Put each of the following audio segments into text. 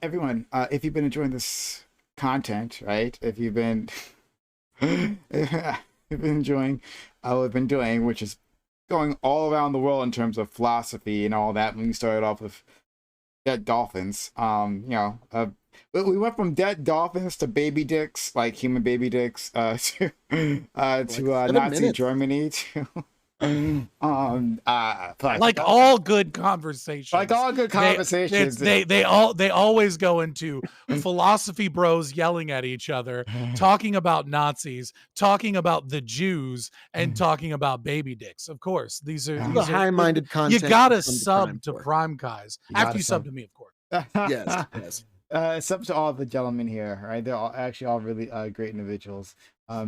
Everyone, if you've been enjoying this content, right? If you've been, if you've been enjoying what we've been doing, which is going all around the world in terms of philosophy and all that. When we started off with dead dolphins, we went from dead dolphins to baby dicks, like human baby dicks, Like to 7 Nazi minutes. Germany, to Like all good conversations. like all good conversations. They always go into philosophy bros yelling at each other, talking about Nazis, talking about the Jews, and talking about baby dicks. Of course, these are The high-minded content. You gotta come to sub Prime to for. PrimeCayes You after gotta you sub sub. to me, of course. Yes, yes. It's up to all the gentlemen here, right? They're all actually all really great individuals.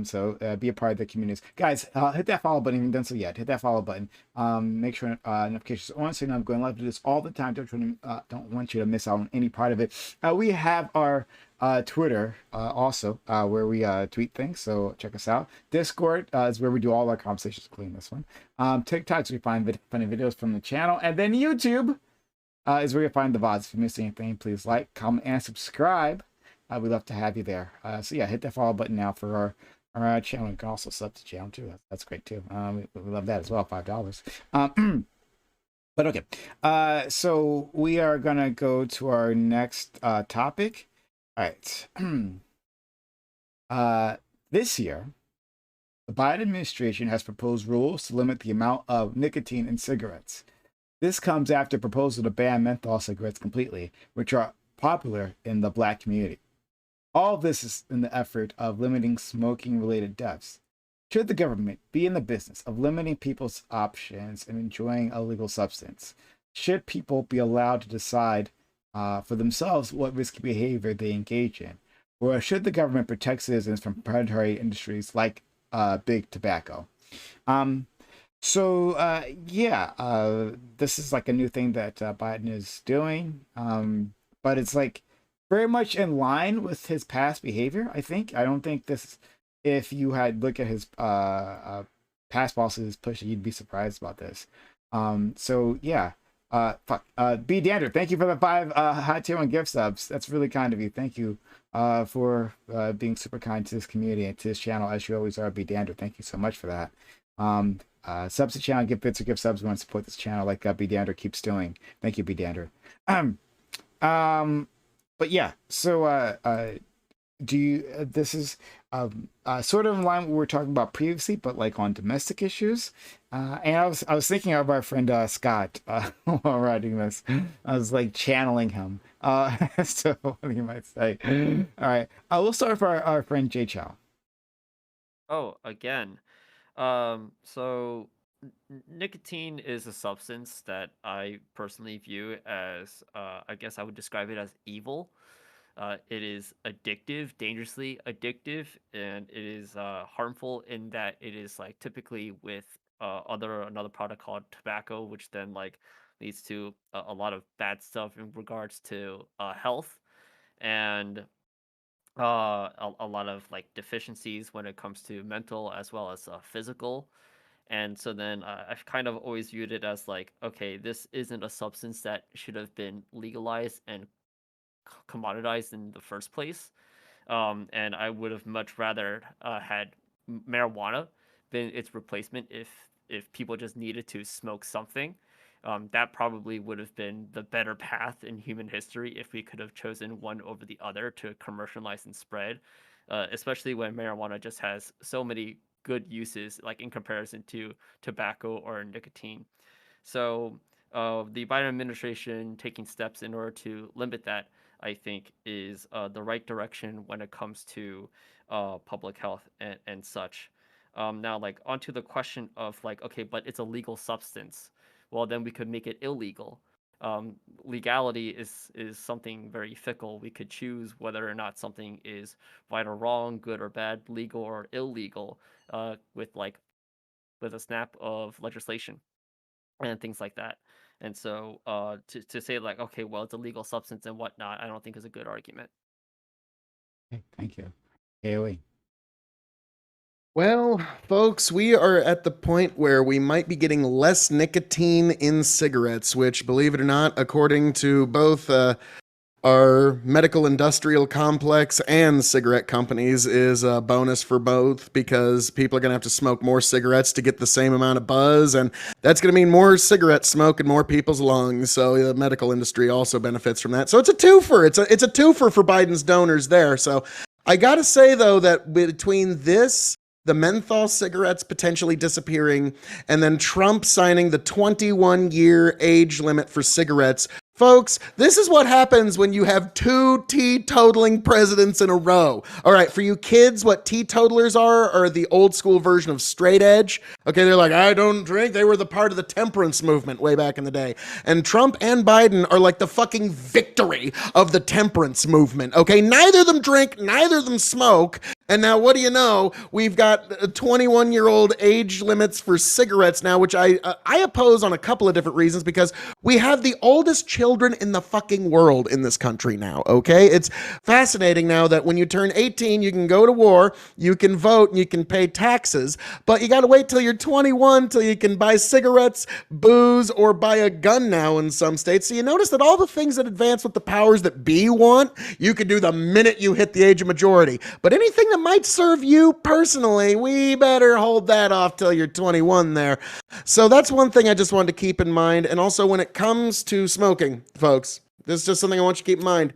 So be a part of the communities, guys. Hit that follow button if you haven't done so yet. Hit that follow button. Make sure notifications are on. So you know I'm going live. Do this all the time. Don't want you to miss out on any part of it. We have our Twitter also where we tweet things. So check us out. Discord is where we do all our conversations, including this one. TikToks we find funny videos from the channel, and then YouTube. Is where you find the VODs. If you missed anything, please like, comment, and subscribe. We'd love to have you there. So yeah, hit that follow button now for our channel. You can also sub to the channel too. That's great too. We love that as well. $5. But okay. So we are gonna go to our next topic. All right. This year, the Biden administration has proposed rules to limit the amount of nicotine in cigarettes. This comes after a proposal to ban menthol cigarettes completely, which are popular in the Black community. All of this is in the effort of limiting smoking-related deaths. Should the government be in the business of limiting people's options and enjoying a legal substance? Should people be allowed to decide for themselves what risky behavior they engage in? Or should the government protect citizens from predatory industries like big tobacco? This is like a new thing that Biden is doing, but it's like very much in line with his past behavior. I don't think this. If you had looked at his past policies push, you'd be surprised about this. B Dander, thank you for the 5 hot tier 1 gift subs. That's really kind of you. Thank you for being super kind to this community and to this channel, as you always are. B Dander, thank you so much for that. Subs to the channel, give bits or give subs. We want to support this channel like B Dander keeps doing. Thank you, B Dander. But yeah, so do you this is sort of in line with what we were talking about previously, but like on domestic issues. And I was thinking of our friend Scott while writing this. I was like channeling him as to what he might say. All right, we'll start with our friend Jay Chow. Oh, again. So nicotine is a substance that I personally view as, I guess I would describe it as evil. It is addictive, dangerously addictive, and it is harmful in that it is like typically with another product called tobacco, which then like leads to a lot of bad stuff in regards to health and a lot of like deficiencies when it comes to mental as well as physical. And so then I've kind of always viewed it as like, okay, this isn't a substance that should have been legalized and commoditized in the first place. And I would have much rather had marijuana been its replacement if people just needed to smoke something. That probably would have been the better path in human history if we could have chosen one over the other to commercialize and spread, especially when marijuana just has so many good uses, like in comparison to tobacco or nicotine. So the Biden administration taking steps in order to limit that, I think, is the right direction when it comes to public health and such. Now, like onto the question of like, okay, but it's a legal substance. Well, then we could make it illegal. Legality is something very fickle. We could choose whether or not something is right or wrong, good or bad, legal or illegal, with a snap of legislation and things like that. And so to say like, okay, well, it's a legal substance and whatnot, I don't think is a good argument. Okay, thank you. Haley. Well, folks, we are at the point where we might be getting less nicotine in cigarettes, which, believe it or not, according to both our medical industrial complex and cigarette companies, is a bonus for both, because people are going to have to smoke more cigarettes to get the same amount of buzz, and that's going to mean more cigarette smoke in more people's lungs. So the medical industry also benefits from that. So it's a twofer. It's a twofer for Biden's donors there. So I got to say, though, that between this, the menthol cigarettes potentially disappearing, and then Trump signing the 21-year age limit for cigarettes, folks, this is what happens when you have two teetotaling presidents in a row. All right, for you kids, what teetotalers are the old school version of straight edge. Okay, they're like, I don't drink. They were the part of the temperance movement way back in the day. And Trump and Biden are like the fucking victory of the temperance movement. Okay, neither of them drink, neither of them smoke. And now, what do you know? We've got 21-year-old age limits for cigarettes now, which I oppose on a couple of different reasons, because we have the oldest children in the fucking world in this country now, okay? It's fascinating now that when you turn 18, you can go to war, you can vote, and you can pay taxes, but you got to wait till you're 21 till you can buy cigarettes, booze, or buy a gun now in some states. So you notice that all the things that advance what the powers that be want, you can do the minute you hit the age of majority. But anything that might serve you personally, we better hold that off till you're 21 there. So that's one thing I just wanted to keep in mind. And also, when it comes to smoking, folks, this is just something I want you to keep in mind.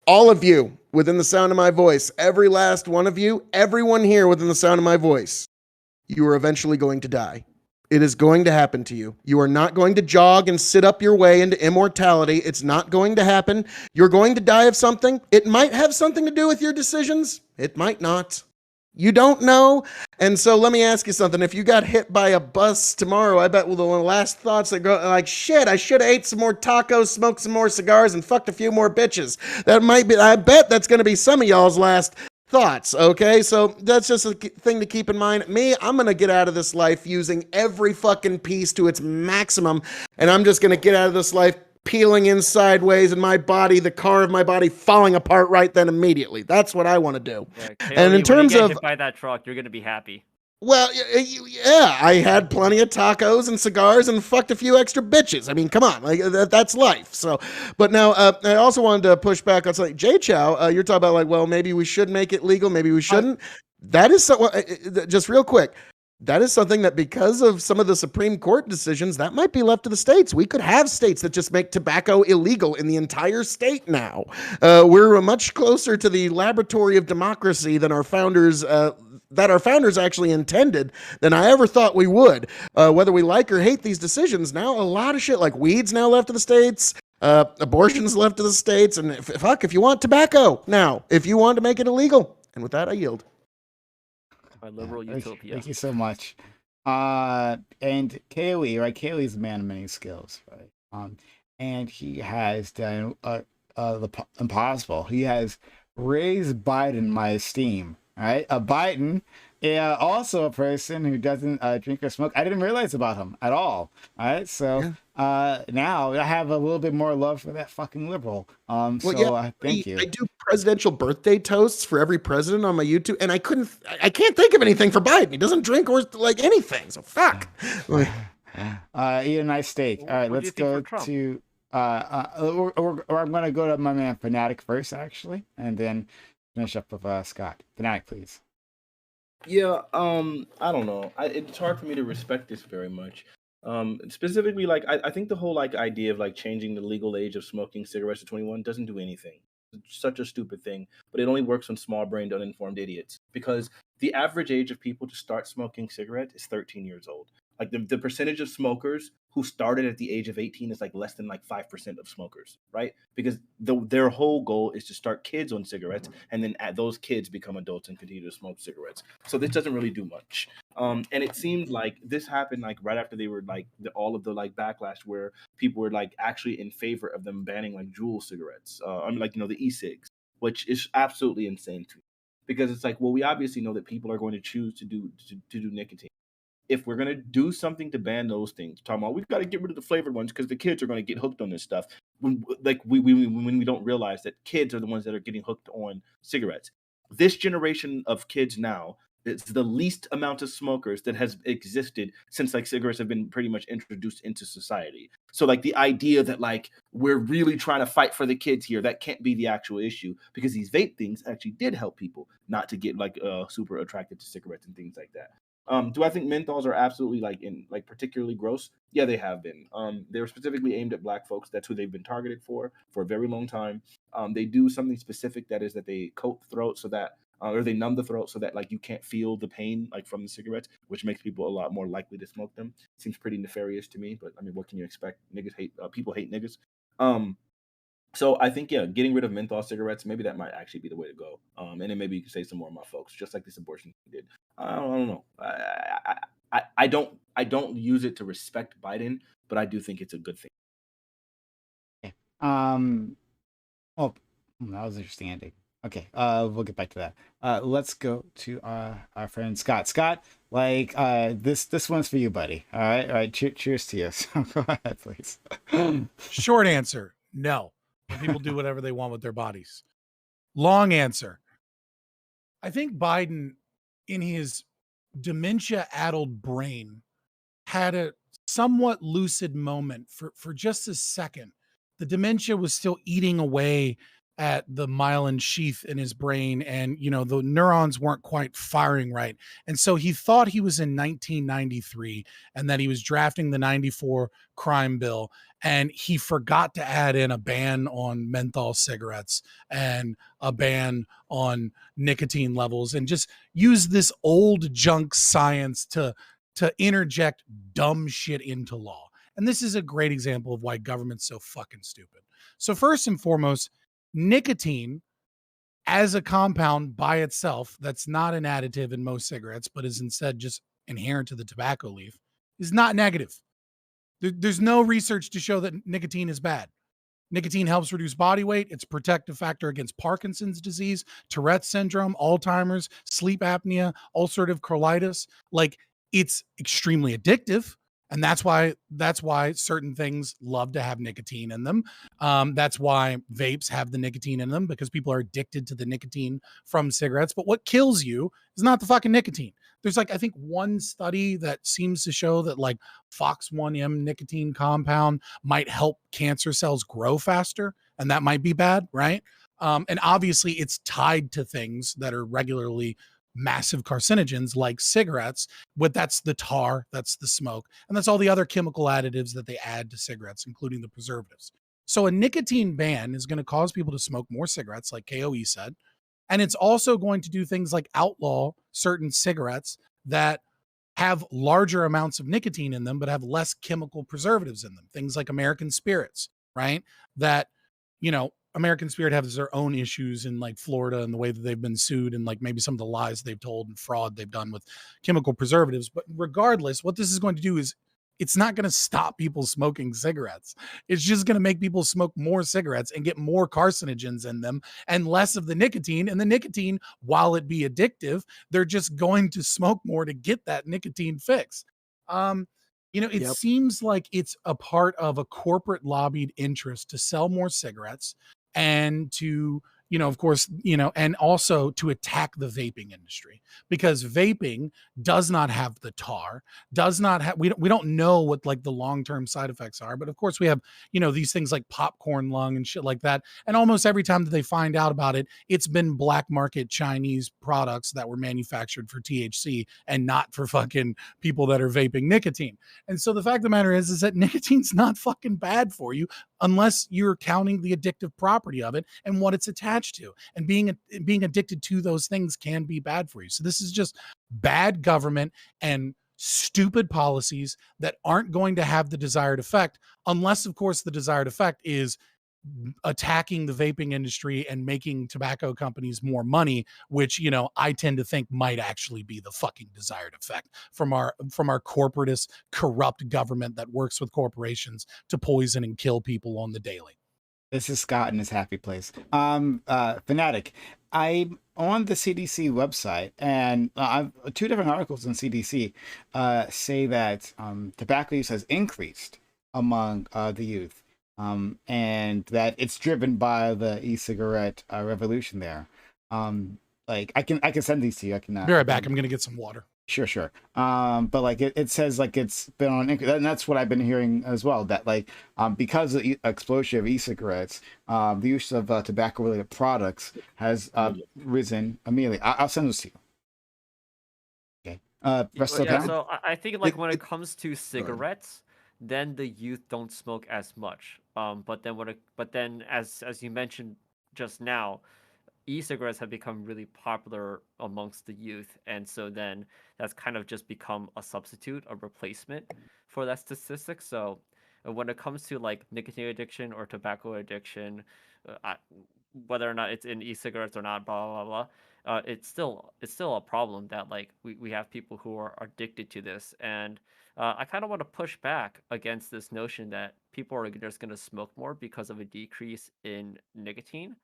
All of you within the sound of my voice, every last one of you, everyone here within the sound of my voice, you are eventually going to die. It is going to happen to you. You are not going to jog and sit up your way into immortality. It's not going to happen. You're going to die of something. It might have something to do with your decisions. It might not. You don't know. And so let me ask you something. If you got hit by a bus tomorrow, I bet one of the last thoughts that go like, shit, I should have ate some more tacos, smoked some more cigars, and fucked a few more bitches. That might be, I bet that's going to be some of y'all's last thoughts. Okay, so that's just a thing to keep in mind. Me, I'm gonna get out of this life using every fucking piece to its maximum, and I'm just gonna get out of this life peeling in sideways, and my body, the car of my body, falling apart right then immediately. That's what I want to do. Yeah, And in KOD, when you terms get of hit by that truck, you're gonna be happy. well, yeah, I had plenty of tacos and cigars and fucked a few extra bitches. I mean, come on, like that's life. So, but now I also wanted to push back on something. Jay Chow, you're talking about like, well, maybe we should make it legal, maybe we shouldn't. That is so. Just real quick, that is something that because of some of the Supreme Court decisions, that might be left to the states. We could have states that just make tobacco illegal in the entire state now. We're much closer to the laboratory of democracy than our founders actually intended than I ever thought we would. Whether we like or hate these decisions, now a lot of shit like weed's now left to the states, abortion's left to the states, and if you want tobacco now, if you want to make it illegal. And with that, I yield. My liberal utopia. Thank you so much. And Kaylee, right? Kaylee's a man of many skills, right? And he has done the impossible. He has raised Biden my esteem. Right, Biden, also a person who doesn't drink or smoke. I didn't realize about him at all. All right, so now I have a little bit more love for that fucking liberal. Thank you. I do presidential birthday toasts for every president on my YouTube, and I can't think of anything for Biden. He doesn't drink or like anything. So fuck. Eat a nice steak. All right, let's go to. I'm gonna go to my man Fanatic first, actually, and then finish up with Scott. Fanatic, please. Yeah, I don't know. It's hard for me to respect this very much. Specifically, like I think the whole like idea of like changing the legal age of smoking cigarettes to 21 doesn't do anything. It's such a stupid thing, but it only works on small-brained, uninformed idiots. Because the average age of people to start smoking cigarettes is 13 years old. Like the percentage of smokers who started at the age of 18 is like less than like 5% of smokers, right? Because their whole goal is to start kids on cigarettes, and then those kids become adults and continue to smoke cigarettes. So this doesn't really do much. And it seemed like this happened like right after they were like all of the like backlash where people were like actually in favor of them banning like Juul cigarettes, the e-cigs, which is absolutely insane to me. Because it's like, well, we obviously know that people are going to choose to do nicotine. if we're gonna do something to ban those things, talking about we've got to get rid of the flavored ones because the kids are gonna get hooked on this stuff. When we don't realize that kids are the ones that are getting hooked on cigarettes. This generation of kids now, it's the least amount of smokers that has existed since like cigarettes have been pretty much introduced into society. So like the idea that like we're really trying to fight for the kids here, that can't be the actual issue, because these vape things actually did help people not to get like super attracted to cigarettes and things like that. Do I think menthols are absolutely like particularly gross? Yeah, they have been. They were specifically aimed at Black folks. That's who they've been targeted for a very long time. They do something specific, that is that they coat the throat so that or they numb the throat so that like you can't feel the pain like from the cigarettes, which makes people a lot more likely to smoke them. Seems pretty nefarious to me, but I mean, what can you expect? Niggas hate people hate niggas. So I think, yeah, getting rid of menthol cigarettes, maybe that might actually be the way to go. And then maybe you can say some more of my folks, just like this abortion thing did. I don't know. I don't use it to respect Biden, but I do think it's a good thing. Okay. Oh, that was interesting ending. Okay, we'll get back to that. Let's go to our friend Scott. Scott, like this one's for you, buddy. All right. Cheers to you. So go ahead, please. Short answer, no. People do whatever they want with their bodies. Long answer, I think Biden, in his dementia-addled brain, had a somewhat lucid moment for just a second. The dementia was still eating away at the myelin sheath in his brain, and the neurons weren't quite firing right. And so he thought he was in 1993 and that he was drafting the 94 crime bill, and he forgot to add in a ban on menthol cigarettes and a ban on nicotine levels, and just use this old junk science to interject dumb shit into law. And this is a great example of why government's so fucking stupid. So first and foremost, nicotine as a compound by itself, that's not an additive in most cigarettes, but is instead just inherent to the tobacco leaf, is not negative. There's no research to show that nicotine is bad. Nicotine helps reduce body weight. It's a protective factor against Parkinson's disease, Tourette's syndrome, Alzheimer's, sleep apnea, ulcerative colitis. Like, it's extremely addictive. And that's why certain things love to have nicotine in them. That's why vapes have the nicotine in them, because people are addicted to the nicotine from cigarettes. But what kills you is not the fucking nicotine. There's I think one study that seems to show that FOX1M nicotine compound might help cancer cells grow faster, and that might be bad, right? And obviously it's tied to things that are regularly massive carcinogens like cigarettes, but that's the tar, that's the smoke, and that's all the other chemical additives that they add to cigarettes, including the preservatives. So a nicotine ban is going to cause people to smoke more cigarettes, like KOE said, and it's also going to do things like outlaw certain cigarettes that have larger amounts of nicotine in them, but have less chemical preservatives in them. Things like American Spirits, right? That, American Spirit has their own issues in Florida and the way that they've been sued, and maybe some of the lies they've told and fraud they've done with chemical preservatives. But regardless, what this is going to do is it's not going to stop people smoking cigarettes. It's just going to make people smoke more cigarettes and get more carcinogens in them and less of the nicotine. And the nicotine, while it be addictive, they're just going to smoke more to get that nicotine fix. It seems like it's a part of a corporate lobbied interest to sell more cigarettes and to, of course, and also to attack the vaping industry, because vaping does not have the tar, does not have, we don't know what the long-term side effects are. But of course we have, these things like popcorn lung and shit like that. And almost every time that they find out about it, it's been black market Chinese products that were manufactured for THC and not for fucking people that are vaping nicotine. And so the fact of the matter is that nicotine's not fucking bad for you unless you're counting the addictive property of it and what it's attached to. And being addicted to those things can be bad for you. So this is just bad government and stupid policies that aren't going to have the desired effect, unless, of course, the desired effect is attacking the vaping industry and making tobacco companies more money, which, I tend to think might actually be the fucking desired effect from our corporatist, corrupt government that works with corporations to poison and kill people on the daily. This is Scott in his happy place. Fanatic, I'm on the CDC website, and I've two different articles in CDC say that tobacco use has increased among the youth, and that it's driven by the e-cigarette revolution there. Like I can send these to you. I can Be right back. I'm gonna get some water. Sure. But like it says like it's been on, and that's what I've been hearing as well. That like because of the explosion of e-cigarettes, the use of tobacco-related products has risen immediately. I'll send this to you. Okay. Rest of Yeah, down. so I think like when it comes to cigarettes, then the youth don't smoke as much. But then as you mentioned just now, e-cigarettes have become really popular amongst the youth, and so then that's kind of just become a substitute, a replacement for that statistic. So when it comes to like nicotine addiction or tobacco addiction, whether or not it's in e-cigarettes or not, blah blah blah, it's still a problem that like we have people who are addicted to this, and I kind of want to push back against this notion that people are just going to smoke more because of a decrease in nicotine.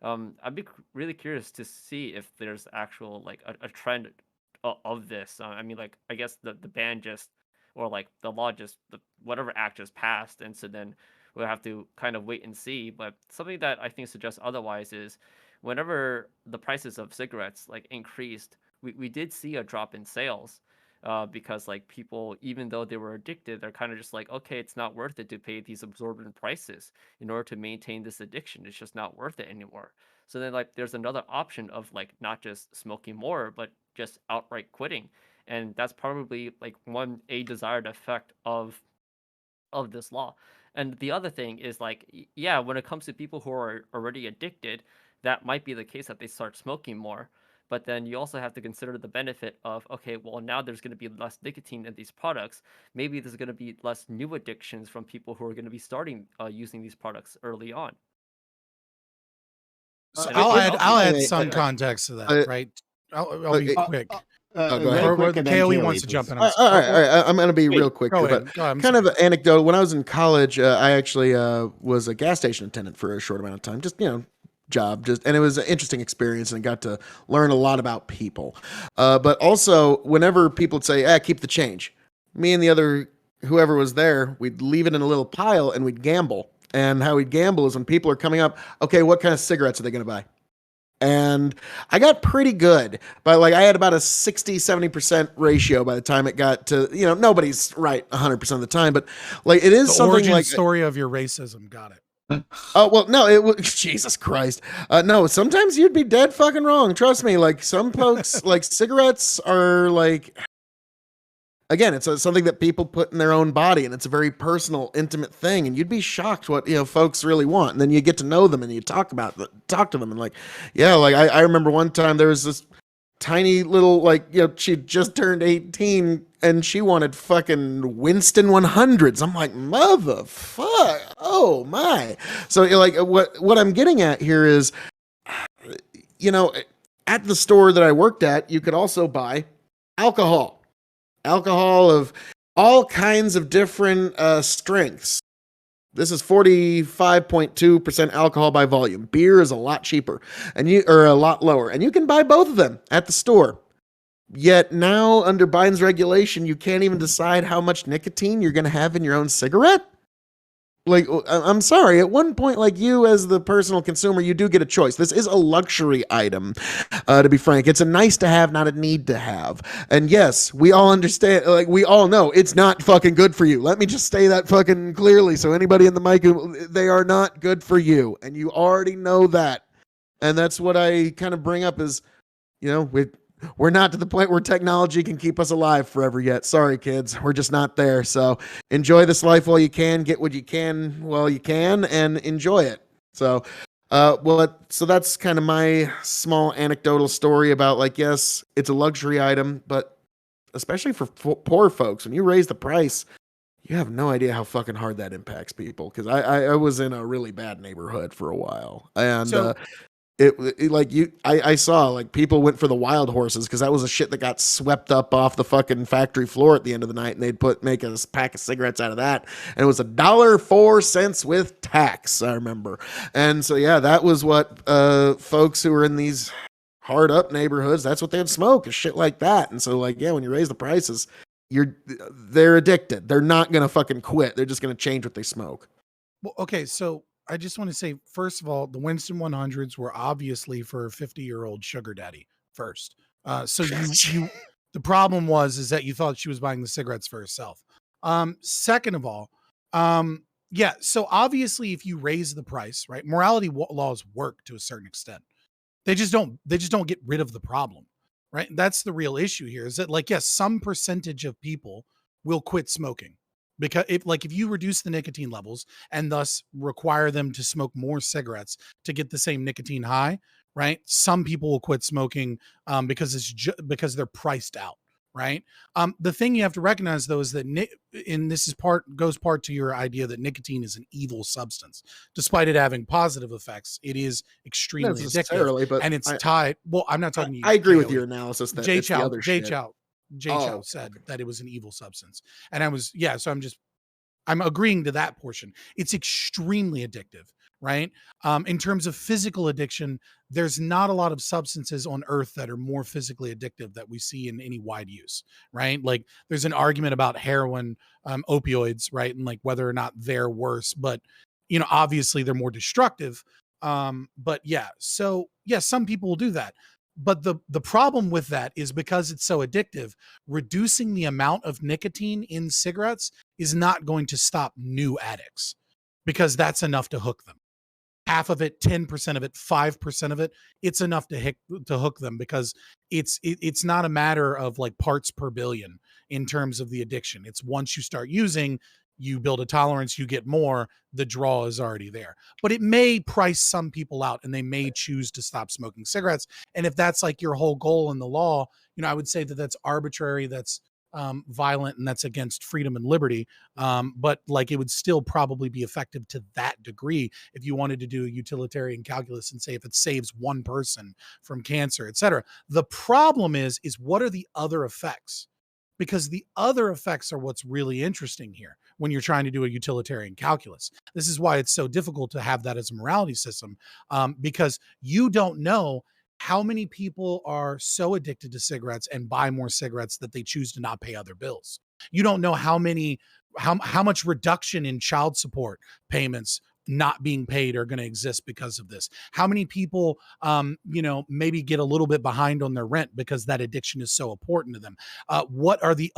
I'd be really curious to see if there's actual like a trend of this. I mean, like I guess the ban just or like the law just whatever act just passed, and so then we'll have to kind of wait and see. But something that I think suggests otherwise is whenever the prices of cigarettes like increased, we did see a drop in sales. Because like people, even though they were addicted, they're kind of just like, okay, it's not worth it to pay these absorbent prices in order to maintain this addiction. It's just not worth it anymore. So then like there's another option of like not just smoking more, but just outright quitting. And that's probably like a desired effect of this law. And the other thing is like, yeah, when it comes to people who are already addicted, that might be the case that they start smoking more. But then you also have to consider the benefit of, okay, well, now there's going to be less nicotine in these products. Maybe there's going to be less new addictions from people who are going to be starting using these products early on. So And I'll add Wait, some context to that, right? I'll be quick. go ahead. Really Or quick, and then Kaylee Kaylee, wants to please. jump in. All right. I'm going to be Wait, real quick. Go But ahead. Go ahead. I'm kind sorry. of an anecdote. When I was in college, I actually was a gas station attendant for a short amount of time. Just, job. And it was an interesting experience, and I got to learn a lot about people. But also, whenever people would say, keep the change, me and the other, whoever was there, we'd leave it in a little pile and we'd gamble. And how we'd gamble is when people are coming up, okay, what kind of cigarettes are they going to buy? And I got pretty good, but like I had about a 60-70% ratio by the time it got to, nobody's right 100% of the time, but like it is The something origin like story of your racism. Got it. Oh, well, no, it was Jesus Christ. No, sometimes you'd be dead fucking wrong. Trust me. Like some folks, like cigarettes are like, again, it's something that people put in their own body, and it's a very personal, intimate thing. And you'd be shocked what folks really want. And then you get to know them, and you talk to them, and like, yeah, like I remember one time there was this tiny little she just turned 18, and she wanted fucking Winston 100s. I'm like, motherfuck, oh my. So like what I'm getting at here is, at the store that I worked at, you could also buy alcohol of all kinds of different strengths. This is 45.2% alcohol by volume. Beer is a lot cheaper or a lot lower, and you can buy both of them at the store. Yet now, under Biden's regulation, you can't even decide how much nicotine you're going to have in your own cigarette. Like, I'm sorry, at one point, like you as the personal consumer, you do get a choice. This is a luxury item, to be frank. It's a nice to have, not a need to have. And yes, we all understand, like we all know it's not fucking good for you. Let me just say that fucking clearly. So anybody in the mic, they are not good for you. And you already know that. And that's what I kind of bring up is, we're not to the point where technology can keep us alive forever yet. Sorry, kids. We're just not there. So enjoy this life while you can. Get what you can while you can and enjoy it. So, so that's kind of my small anecdotal story about like, yes, it's a luxury item, but especially for poor folks, when you raise the price, you have no idea how fucking hard that impacts people. Cause I was in a really bad neighborhood for a while. And, So I saw like people went for the wild horses because that was a shit that got swept up off the fucking factory floor at the end of the night, and they'd make a pack of cigarettes out of that, and it was $1.04 with tax, I remember. And so yeah, that was what folks who were in these hard up neighborhoods, that's what they'd smoke, is shit like that. And so like, yeah, when you raise the prices, they're addicted. They're not gonna fucking quit. They're just gonna change what they smoke. Well, okay, so I just want to say, first of all, the Winston 100s were obviously for a 50-year-old sugar daddy first. So the problem is that you thought she was buying the cigarettes for herself. Second of all, yeah, so obviously if you raise the price, right, morality laws work to a certain extent. They just don't get rid of the problem, right? That's the real issue here, is that like, yes, some percentage of people will quit smoking because if you reduce the nicotine levels and thus require them to smoke more cigarettes to get the same nicotine high, right? Some people will quit smoking because because they're priced out, right? The thing you have to recognize though is that and this is goes part to your idea that nicotine is an evil substance. Despite it having positive effects, it is extremely addictive, but and it's tied. Well, I'm not talking to you. I agree with your analysis that it's the other Jay shit. Chow said that it was an evil substance, and I was so I'm agreeing to that portion. It's extremely addictive, right? In terms of physical addiction, there's not a lot of substances on earth that are more physically addictive that we see in any wide use, right? Like there's an argument about heroin, opioids, right? And like whether or not they're worse, but obviously they're more destructive. But yeah, so yeah, some people will do that. But the problem with that is because it's so addictive, reducing the amount of nicotine in cigarettes is not going to stop new addicts, because that's enough to hook them. Half of it, 10% of it, 5% of it, it's enough to hook them, because it's not a matter of like parts per billion in terms of the addiction. It's once you start using, you build a tolerance, you get more, the draw is already there. But it may price some people out and they may choose to stop smoking cigarettes. And if that's like your whole goal in the law, I would say that that's arbitrary, that's violent, and that's against freedom and liberty. But like it would still probably be effective to that degree if you wanted to do a utilitarian calculus and say if it saves one person from cancer, etc. The problem is what are the other effects? Because the other effects are what's really interesting here when you're trying to do a utilitarian calculus. This is why it's so difficult to have that as a morality system, because you don't know how many people are so addicted to cigarettes and buy more cigarettes that they choose to not pay other bills. You don't know how much reduction in child support payments not being paid are going to exist because of this. How many people, maybe get a little bit behind on their rent because that addiction is so important to them. What are the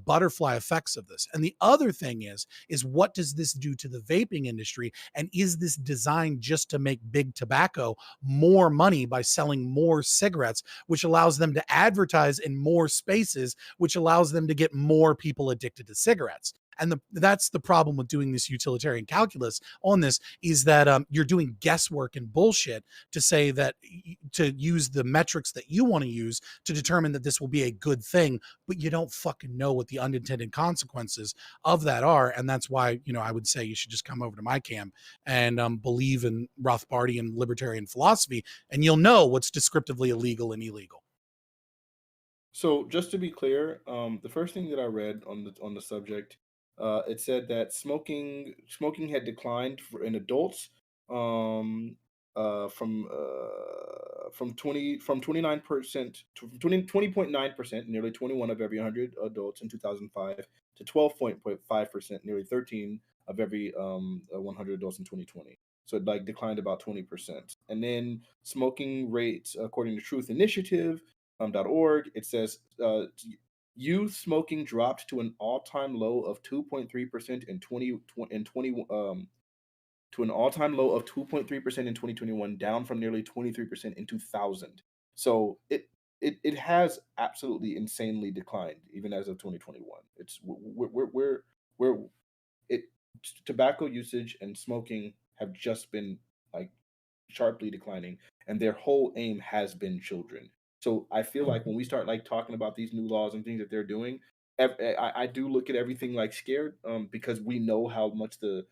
butterfly effects of this? And the other thing is what does this do to the vaping industry? And is this designed just to make big tobacco more money by selling more cigarettes, which allows them to advertise in more spaces, which allows them to get more people addicted to cigarettes? And that's the problem with doing this utilitarian calculus on this, is that you're doing guesswork and bullshit to say that, to use the metrics that you want to use to determine that this will be a good thing, but you don't fucking know what the unintended consequences of that are. And that's why, I would say you should just come over to my camp and believe in Rothbardian libertarian philosophy, and you'll know what's descriptively illegal and illegal. So just to be clear, the first thing that I read on the subject, it said that smoking had declined in adults from 29% to 20.9%, nearly 21 of every 100 adults in 2005, to 12.5%, nearly 13 of every 100 adults in 2020. So it like declined about 20%. And then smoking rates, according to Truth Initiative .org, it says youth smoking dropped to an all-time low of 2.3% in 2020 to an all-time low of 2.3% in 2021, down from nearly 23% in 2000. So it has absolutely insanely declined even as of 2021. It's we're it tobacco usage and smoking have just been like sharply declining, and their whole aim has been children. So I feel like when we start like talking about these new laws and things that they're doing, I do look at everything like scared, because we know how much the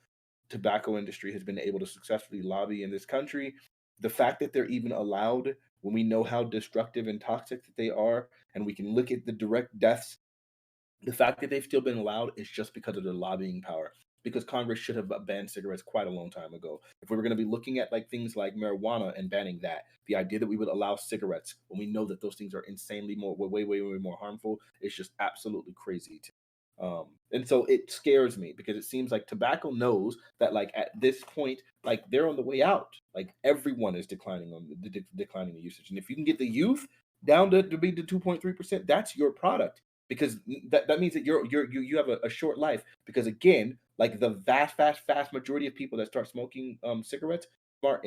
tobacco industry has been able to successfully lobby in this country. the fact that they're even allowed when we know how destructive and toxic that they are, and we can look at the direct deaths, the fact that they've still been allowed is just because of their lobbying power. Because Congress should have banned cigarettes quite a long time ago. If we were going to be looking at like things like marijuana and banning that, the idea that we would allow cigarettes when we know that those things are insanely more, way more harmful, is just absolutely crazy. And so it scares me because it seems like tobacco knows that like at this point, like they're on the way out. Like everyone is declining declining the usage, and if you can get the youth down to be to 2.3%, that's your product, because that means that you have a short life, because again, like the vast majority of people that start smoking cigarettes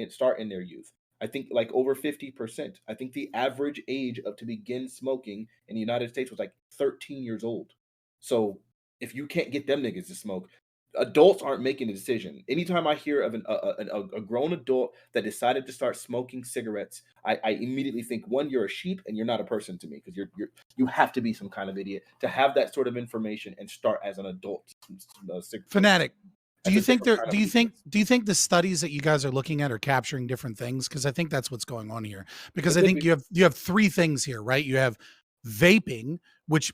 start in their youth. I think like over 50%. I think the average age to begin smoking in the United States was like 13 years old. So if you can't get them niggas to smoke, adults aren't making a decision. Anytime I hear of a grown adult that decided to start smoking cigarettes, I immediately think, one, you're a sheep and you're not a person to me, because you have to be some kind of idiot to have that sort of information and start as an adult. Fanatic. Do you think different kind of do you think the studies that you guys are looking at are capturing different things? Because I think that's what's going on here. Because It I could think be. you have three things here, right? You have vaping, which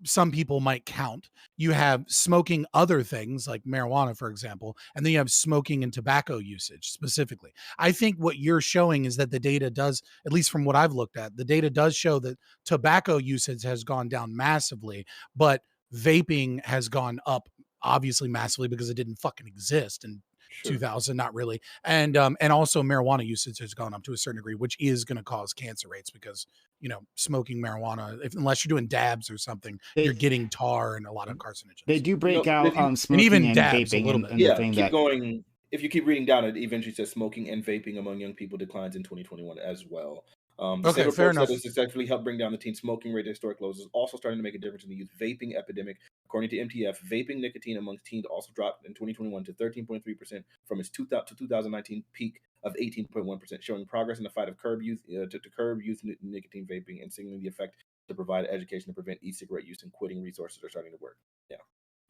some people might count. You have smoking other things like marijuana, for example, and then you have smoking and tobacco usage specifically. I think what you're showing is that the data does, at least from what I've looked at, the data does show that tobacco usage has gone down massively, but vaping has gone up obviously massively because it didn't fucking exist in Sure. 2000, not really. And also marijuana usage has gone up to a certain degree, which is going to cause cancer rates because, you know, smoking marijuana, unless you're doing dabs or something, you're getting tar and a lot of carcinogens. They do break No, out and smoking even and dabs a vaping little and, bit. and the yeah, thing keep that going. If you keep reading down, it eventually says smoking and vaping among young people declines in 2021 as well. The Okay, same fair report said enough. this successfully helped bring down the teen smoking rate to historic lows. Is also starting to make a difference in the youth vaping epidemic. According to MTF, vaping nicotine amongst teens also dropped in 2021 to 13.3% from its 2019 peak of 18.1%, showing progress in the fight of curb youth nicotine vaping, and signaling the effect to provide education to prevent e-cigarette use, and quitting resources are starting to work. Yeah.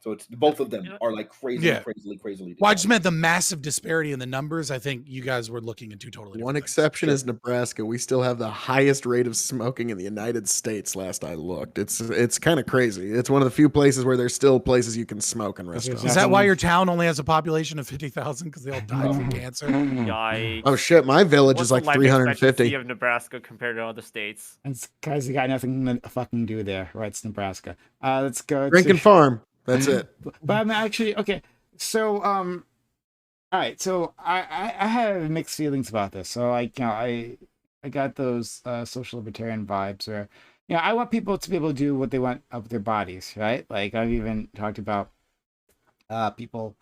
So it's both of them are like crazily. Well, I just meant the massive disparity in the numbers. I think you guys were looking at two totally different One things. exception is Nebraska. We still have the highest rate of smoking in the United States. Last I looked, it's kind of crazy. It's one of the few places where there's still places you can smoke in restaurants. Is that why your town only has a population of 50,000 because they all died from cancer? Yikes. Oh shit, my village What's is the like life 350. expectancy of Nebraska compared to other states? it's guys, you got nothing to fucking do there, right? It's Nebraska. Let's go Drink and farm. That's it. But I'm actually okay. So all right. So I have mixed feelings about this. So like, you know, I got those social libertarian vibes where, you know, I want people to be able to do what they want with their bodies, right? Like I've even talked about people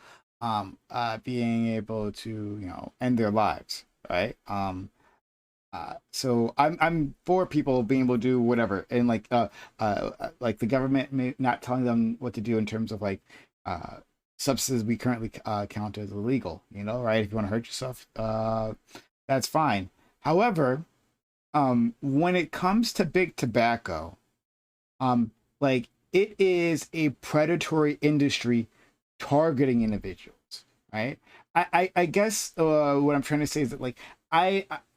being able to, you know, end their lives, right? So I'm for people being able to do whatever, and like the government may not telling them what to do in terms of like substances we currently count as illegal, you know, right? If you want to hurt yourself, that's fine. However, when it comes to big tobacco, like it is a predatory industry targeting individuals, right? I guess what I'm trying to say is that like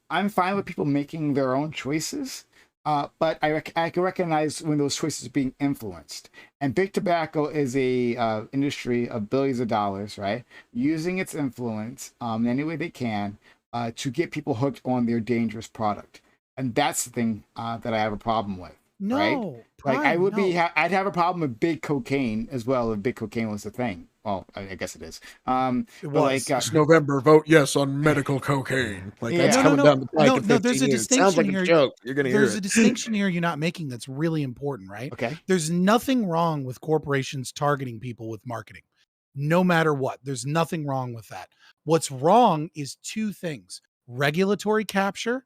I'm fine with people making their own choices, but I can recognize when those choices are being influenced. And big tobacco is a industry of billions of dollars, right? Using its influence in any way they can to get people hooked on their dangerous product. And that's the thing that I have a problem with. No, right? Prime, Like I would no. I'd have a problem with big cocaine as well if big cocaine was the thing. Well, I guess it is. It But was. like, This November, vote yes on medical cocaine. Like that's Yeah. coming down the pike in 15 there's a years. Sounds like distinction a here. joke. You're gonna hear There's a it. distinction here you're not making that's really important, right? okay, There's nothing wrong with corporations targeting people with marketing, no matter what. There's nothing wrong with that. What's wrong is two things: regulatory capture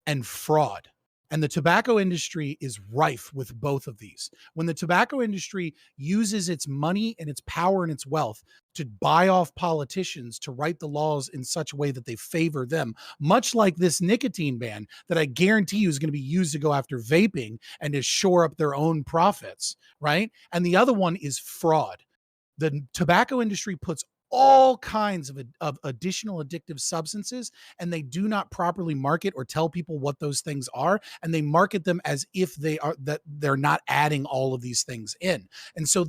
and fraud. And the tobacco industry is rife with both of these. When the tobacco industry uses its money and its power and its wealth to buy off politicians to write the laws in such a way that they favor them, much like this nicotine ban that I guarantee you is going to be used to go after vaping and to shore up their own profits, right? And the other one is fraud. The tobacco industry puts all kinds of additional addictive substances, and they do not properly market or tell people what those things are, and they market them as if they're not adding all of these things in. And so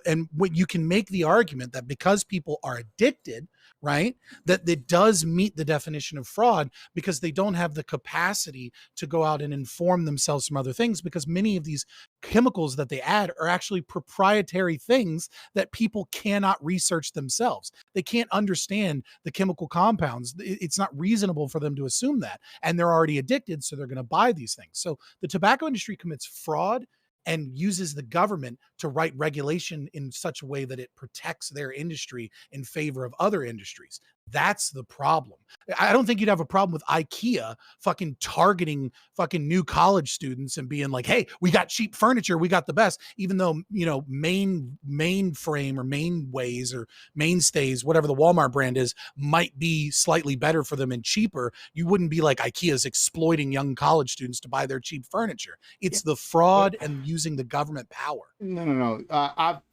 and what you can make the argument that because people are addicted, right, that it does meet the definition of fraud, because they don't have the capacity to go out and inform themselves from other things, because many of these chemicals that they add are actually proprietary things that people cannot research themselves. They can't understand the chemical compounds. It's not reasonable for them to assume that. And they're already addicted, so they're going to buy these things. So the tobacco industry commits fraud and uses the government to write regulation in such a way that it protects their industry in favor of other industries. That's the problem. I don't think you'd have a problem with IKEA fucking targeting fucking new college students and being like, hey, we got cheap furniture, we got the best, even though, you know, mainframe or mainways or mainstays, whatever the Walmart brand is, might be slightly better for them and cheaper. You wouldn't be like IKEA's exploiting young college students to buy their cheap furniture. It's the fraud and using the government power. No.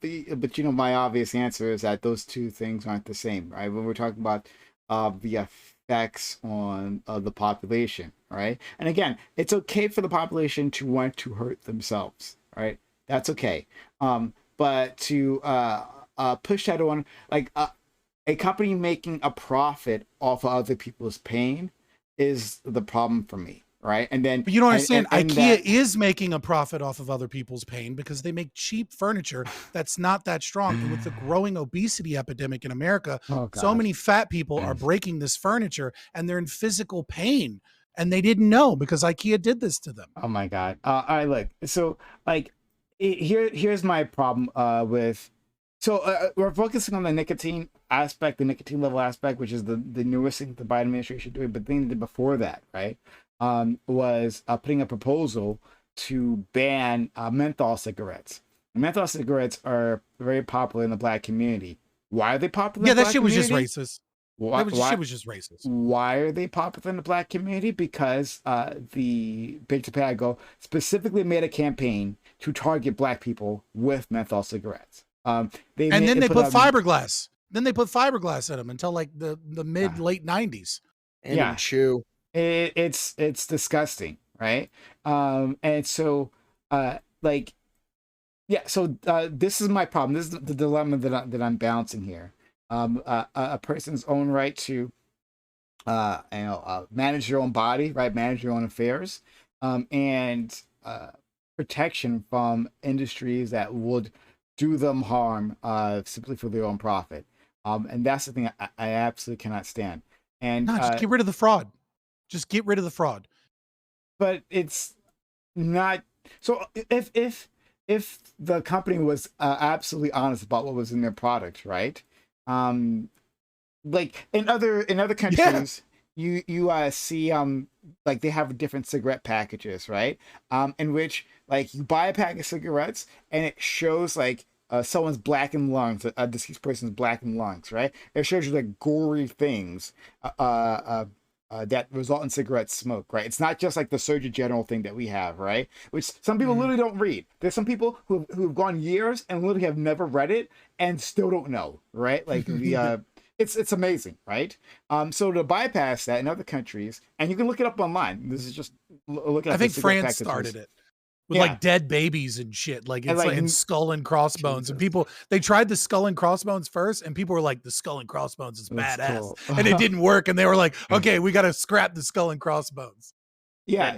But you know, my obvious answer is that those two things aren't the same, right? When we're talking about the effects on the population, right? And again, it's okay for the population to want to hurt themselves, right? That's okay. But to push that on, like a company making a profit off of other people's pain is the problem for me. Right. And then, but you don't understand, IKEA is making a profit off of other people's pain because they make cheap furniture that's not that strong. And with the growing obesity epidemic in America, so many fat people are breaking this furniture and they're in physical pain, and they didn't know because IKEA did this to them. Oh my God. All right, look. So like, here's my problem with. So we're focusing on the nicotine aspect, the nicotine level aspect, which is the newest thing the Biden administration doing. But the thing before that, right? Was putting a proposal to ban menthol cigarettes. Menthol cigarettes are very popular in the Black community. Why are they popular? Yeah, that shit was just racist. Shit was just racist. Why are they popular in the Black community? Because the Big Tobacco specifically made a campaign to target Black people with menthol cigarettes. Then they put fiberglass. Then they put fiberglass in them until like the late 90s. And chew. It's disgusting, right? And so this is my problem. This is the dilemma that I'm balancing here. A person's own right to manage your own body, right? Manage your own affairs, and protection from industries that would do them harm simply for their own profit. And that's the thing I absolutely cannot stand. And just get rid of the fraud. Just get rid of the fraud. But it's not. So if the company was absolutely honest about what was in their product, right? Like in other countries, you see like they have different cigarette packages, right? In which like you buy a pack of cigarettes and it shows like someone's blackened lungs, a deceased person's blackened lungs, right? It shows you like gory things that result in cigarette smoke, right? It's not just like the Surgeon General thing that we have, right? Which some people literally don't read. There's some people who've gone years and literally have never read it and still don't know, right? Like it's amazing, right? So to bypass that in other countries, and you can look it up online. This is just looking at. I think France started it. With like dead babies and shit. Like it's like in skull and crossbones. Jesus. And people, they tried the skull and crossbones first, and people were like, the skull and crossbones is badass. Cool. And it didn't work. And they were like, okay, we got to scrap the skull and crossbones. Yeah.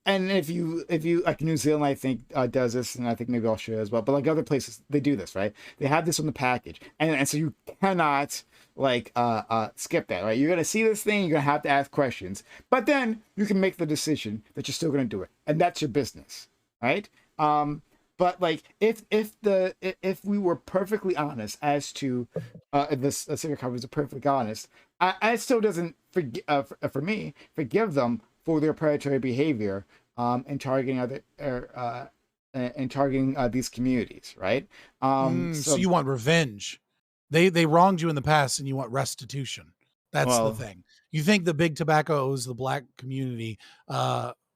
And if you like New Zealand, I think does this, and I think maybe Australia as well. But like other places, they do this, right? They have this on the package, and so you cannot like skip that, right? You're gonna see this thing, you're gonna have to ask questions, but then you can make the decision that you're still gonna do it, and that's your business, right? But like if we were perfectly honest as to this cigarette companies are perfectly honest, I still doesn't for me forgive them for their predatory behavior and targeting these communities, right? So you want revenge. They wronged you in the past and you want restitution. That's the thing. You think the Big Tobacco owes the Black community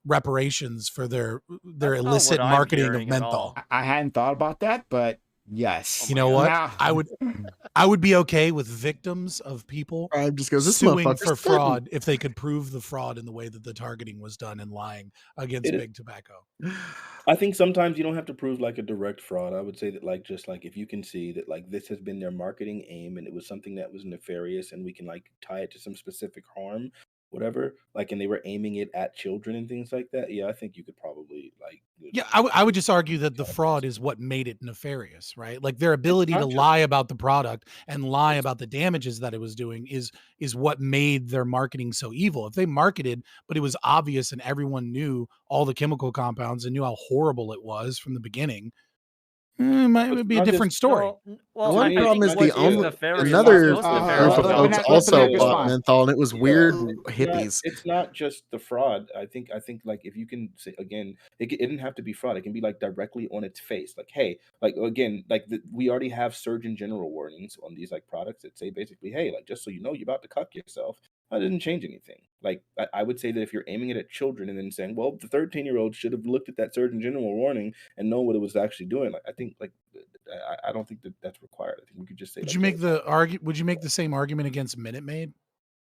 reparations for their illicit marketing of menthol. I hadn't thought about that, but Yes. Oh You my know God. what? Now, I would be okay with victims of people Prime just goes, this suing motherfucker's for spitting. fraud if they could prove the fraud in the way that the targeting was done and lying against It- big tobacco. I think sometimes you don't have to prove like a direct fraud. I would say that like just like if you can see that like this has been their marketing aim and it was something that was nefarious and we can like tie it to some specific harm, whatever, like and they were aiming it at children and things like that. Yeah, I think you could probably like Yeah, I would just argue that the fraud is what made it nefarious, right? Like their It's ability to not just lie about the product and lie it's about the damages that it was doing is what made their marketing so evil. If they marketed, but it was obvious and everyone knew all the chemical compounds and knew how horrible it was from the beginning, it it's might be a not just different story. Well, One I problem think is what the is only nefarious another is most group nefarious of let folks about also Pinhead bought respond. menthol, and it was Yeah, weird it's not hippies. it's not just the fraud. I think like if you can say again, it didn't have to be fraud. It can be like directly on its face. Like, hey, like again, like we already have Surgeon General warnings on these like products that say basically, hey, like just so you know, you're about to cuck yourself. That didn't change anything. Like I would say that if you're aiming it at children and then saying, well, the 13-year-old should have looked at that Surgeon General warning and known what it was actually doing. Like I think like I don't think that that's required. I think we could just say Would like, you hey, make the argue? Would you make the same argument against Minute Maid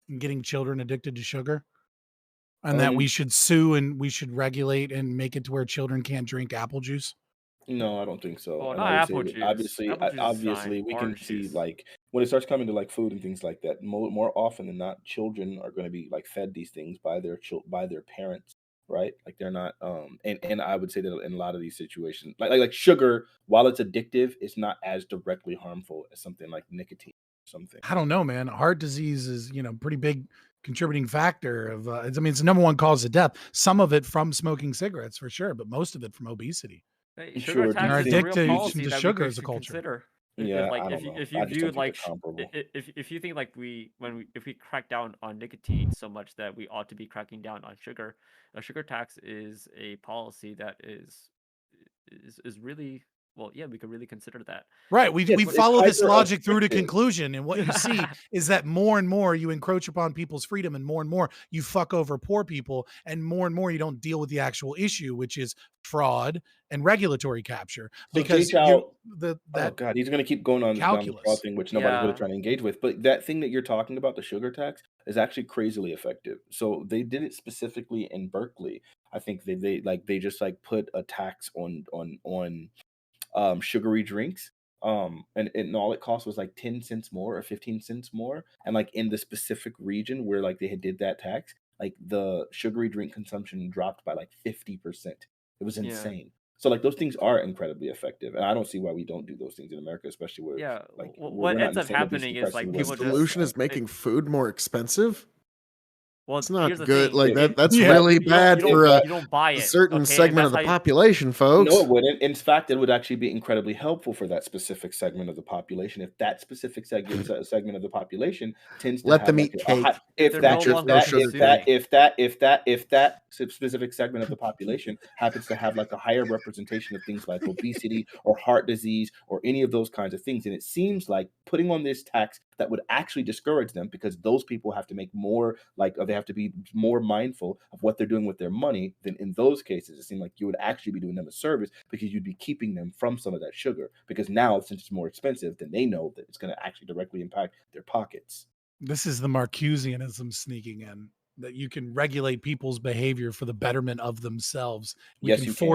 and getting children addicted to sugar, and that we um, should sue and we should regulate and make it to where children can't drink apple juice? no, I don't think so. well, And I not would say apple that juice. Apple juice is fine. obviously we can Orange see juice. like when it starts coming to like food and things like that, more often than not, children are going to be like fed these things by by their parents, right? Like they're not and I would say that in a lot of these situations, like sugar, while it's addictive, it's not as directly harmful as something like nicotine or something. I don't know, man. Heart disease is, pretty big contributing factor of, I mean, it's the number one cause of death. Some of it from smoking cigarettes for sure, but most of it from obesity. Hey, sugar Sure, do And you our tax is a think real addiction policy to that we sugar as a should culture. consider. yeah, Like I don't know. if I you just view don't think they're like comparable. if you think like if we crack down on nicotine so much that we ought to be cracking down on sugar, a sugar tax is a policy that is really well, yeah, we could really consider that. Right. We Yeah, we it's follow this hyper logic through to effective. conclusion. And what you see is that more and more you encroach upon people's freedom and more you fuck over poor people and more you don't deal with the actual issue, which is fraud and regulatory capture. So Jay Because you Chow, oh that god, he's gonna keep going on down the fraud calculus. thing, which nobody's really Yeah. trying to engage with. But that thing that you're talking about, the sugar tax, is actually crazily effective. So they did it specifically in Berkeley. I think they just like put a tax on sugary drinks. And all it cost was like 10 cents more or 15 cents more. And like in the specific region where like they had did that tax, like the sugary drink consumption dropped by like 50%. It was Yeah. insane. So like those things are incredibly effective. And I don't see why we don't do those things in America, especially where Yeah. like What we're not in ends the up same obesity happening is crisis in like the The West people as you guys just solution are. is making food more expensive. well, It's here's not the good. thing. Like It, that's Yeah. really bad for it, a You don't buy it, certain okay? And segment that's of the how population, No, it folks. wouldn't. In fact, it would actually be incredibly helpful for that specific segment of the population. If that specific segment of the population tends to Let have them like eat a high, cake, if if they're that no if no longer that if sugar that cake. consuming. if that specific segment of the population happens to have like a higher representation of things like obesity or heart disease or any of those kinds of things, and it seems like putting on this tax that would actually discourage them because those people have to make more like or they have to be more mindful of what they're doing with their money. Then in those cases, it seems like you would actually be doing them a service because you'd be keeping them from some of that sugar. Because now, since it's more expensive, then they know that it's going to actually directly impact their pockets. This is the Marcusianism sneaking in, that you can regulate people's behavior for the betterment of themselves. Yes, you can.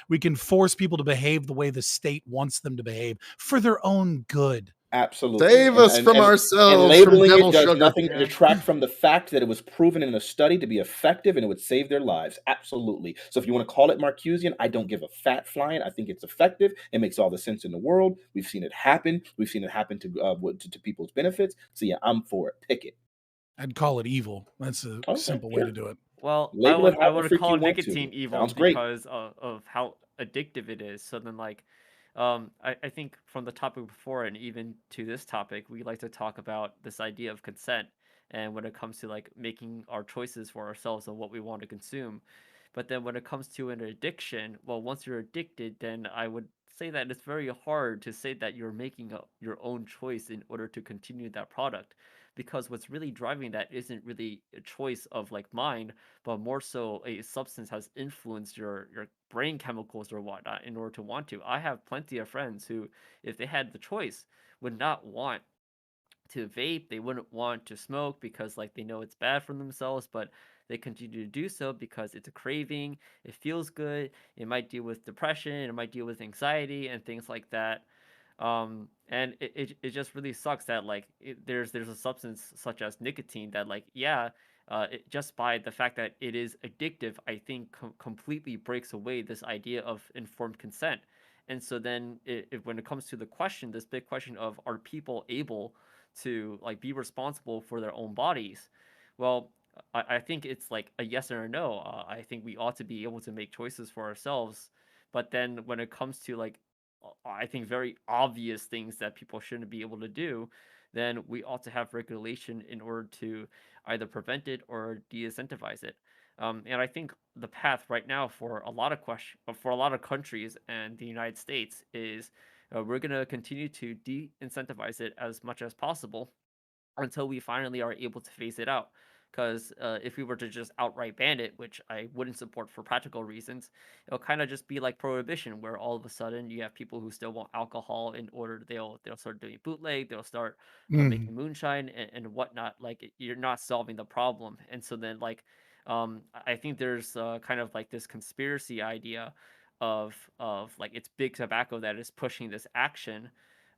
We can force people to behave the way the state wants them to behave for their own good. Absolutely. Save us from And ourselves from labeling devil it does sugar. nothing to Yeah. detract from the fact that it was proven in a study to be effective and it would save their lives. Absolutely. So if you want to call it Marcusian, I don't give a fat flying. I think it's effective. It makes all the sense in the world. We've seen it happen. We've seen it happen to people's benefits. So yeah, I'm for it. Pick it. I'd call it evil. That's a Okay, simple way sure. to do it. Well, Label it I however would freak call you want to. nicotine evil Sounds great. because of how addictive it is. So then like I think from the topic before and even to this topic, we like to talk about this idea of consent and when it comes to like making our choices for ourselves and what we want to consume. But then when it comes to an addiction, well, once you're addicted, then I would say that it's very hard to say that you're making your own choice in order to continue that product, because what's really driving that isn't really a choice of like mind, but more so a substance has influenced your brain chemicals or whatnot in order to want to. I have plenty of friends who, if they had the choice, would not want to vape. They wouldn't want to smoke because like they know it's bad for themselves, but they continue to do so because it's a craving. It feels good. It might deal with depression. It might deal with anxiety and things like that. And it just really sucks that like there's a substance such as nicotine that like yeah, just by the fact that it is addictive, I think completely breaks away this idea of informed consent. And so then when it comes to the question, this big question of are people able to like be responsible for their own bodies? Well, I think it's like a yes or a no. I think we ought to be able to make choices for ourselves. But then when it comes to like, I think very obvious things that people shouldn't be able to do, then we ought to have regulation in order to either prevent it or de-incentivize it. And I think the path right now for a lot of for a lot of countries and the United States is we're going to continue to de-incentivize it as much as possible until we finally are able to phase it out. Because if we were to just outright ban it, which I wouldn't support for practical reasons, it'll kind of just be like prohibition, where all of a sudden you have people who still want alcohol in order they'll start doing bootleg, they'll start making moonshine and whatnot. Like you're not solving the problem, and so then like I think there's kind of like this conspiracy idea of like it's big tobacco that is pushing this action.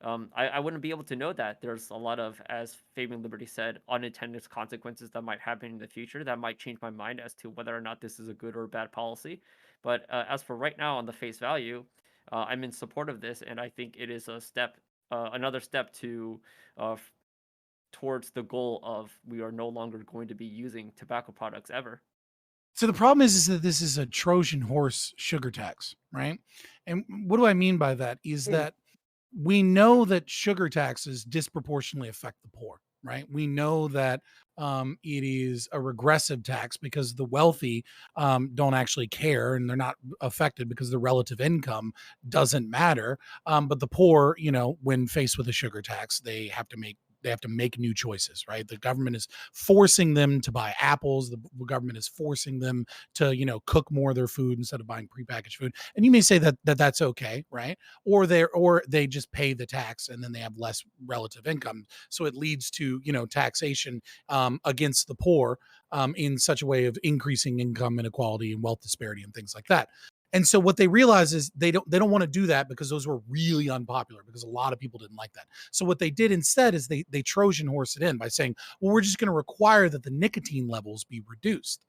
I wouldn't be able to know that. There's a lot of, as Fabian Liberty said, unintended consequences that might happen in the future that might change my mind as to whether or not this is a good or bad policy. But as for right now, on the face value, I'm in support of this, and I think it is a step, another step to towards the goal of we are no longer going to be using tobacco products ever. So the problem is that this is a Trojan horse sugar tax, right? And what do I mean by that is that we know that sugar taxes disproportionately affect the poor, right? We know that it is a regressive tax because the wealthy don't actually care and they're not affected because their relative income doesn't matter. But the poor, you know, when faced with a sugar tax, they have to make new choices, right? The government is forcing them to buy apples. The government is forcing them to, you know, cook more of their food instead of buying prepackaged food. And you may say that that's okay, right? Or they just pay the tax and then they have less relative income. So it leads to, you know, taxation against the poor in such a way of increasing income inequality and wealth disparity and things like that. And so what they realize is they don't want to do that because those were really unpopular because a lot of people didn't like that. So what they did instead is they Trojan horse it in by saying, well, we're just going to require that the nicotine levels be reduced.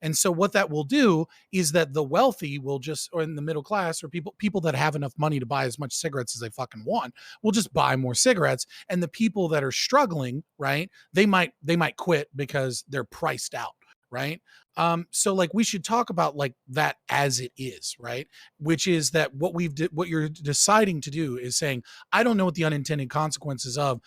And so what that will do is that the wealthy will just, or in the middle class or people that have enough money to buy as much cigarettes as they fucking want, will just buy more cigarettes. And the people that are struggling, right, they might quit because they're priced out. Right. So like we should talk about like that as it is, right? Which is that what you're deciding to do is saying, I don't know what the unintended consequences of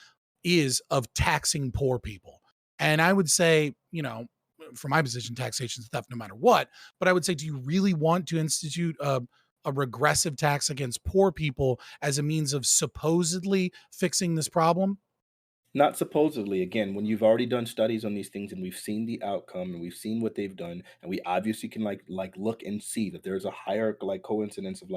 taxing poor people. And I would say, you know, from my position, taxation is theft no matter what. But I would say, do you really want to institute a regressive tax against poor people as a means of supposedly fixing this problem? Not supposedly. Again, when you've already done studies on these things and we've seen the outcome and we've seen what they've done, and we obviously can like look and see that there's a higher like coincidence of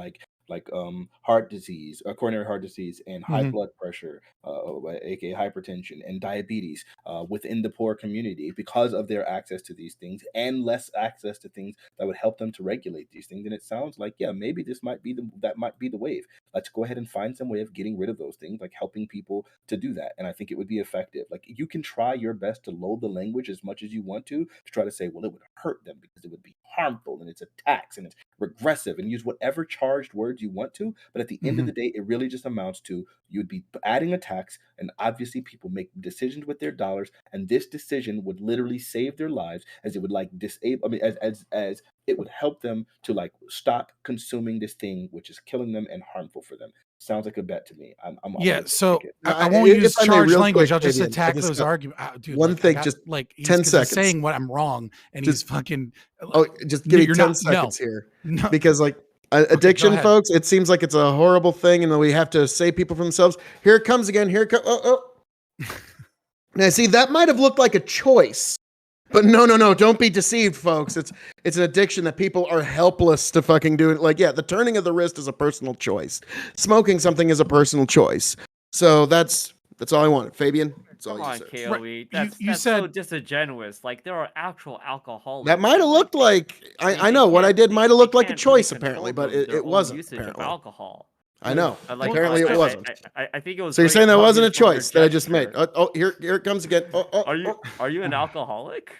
heart disease, coronary heart disease, and high blood pressure, aka hypertension, and diabetes within the poor community because of their access to these things and less access to things that would help them to regulate these things. And it sounds like, yeah, maybe this might be that might be the wave. Let's go ahead and find some way of getting rid of those things, like helping people to do that. And I think it would be effective. Like you can try your best to load the language as much as you want to try to say, well, it would hurt them because it would be harmful and it's a tax and it's regressive, and use whatever charged words you want to. But at the end of the day, it really just amounts to you'd be adding a tax, and obviously people make decisions with their dollars, and this decision would literally save their lives, as it would like disable. I mean, as it would help them to like stop consuming this thing, which is killing them and harmful for them. Sounds like a bet to me. I'm yeah. gonna So take it. I won't use if I may, charged real language. quick, I'll just Fabian, attack I just those got arguments. Dude, one like, thing, just like 10 he's seconds. saying what I'm wrong, and Just- he's fucking. Oh, just give me You're 10 not- seconds here. No. Because like Addiction, ahead. folks, it seems like it's a horrible thing, and then we have to save people from themselves. Here it comes again. Here it comes. Now, see, that might have looked like a choice, but no. Don't be deceived, folks. It's an addiction that people are helpless to fucking do. Like, yeah, the turning of the wrist is a personal choice. Smoking something is a personal choice. So that's all I wanted. Fabian, that's all Come you on, said. KOE. That's You that's said so disingenuous. Like there are actual alcoholics. That might have looked like I they know what I can't- did they- might have they looked like a can't really choice apparently, control but their it own wasn't usage of apparently. alcohol. I know. Like, Apparently it wasn't. I think it was. So you're very saying that wasn't a obvious from your choice that I just made? gesture. Here it comes again. Are you an alcoholic?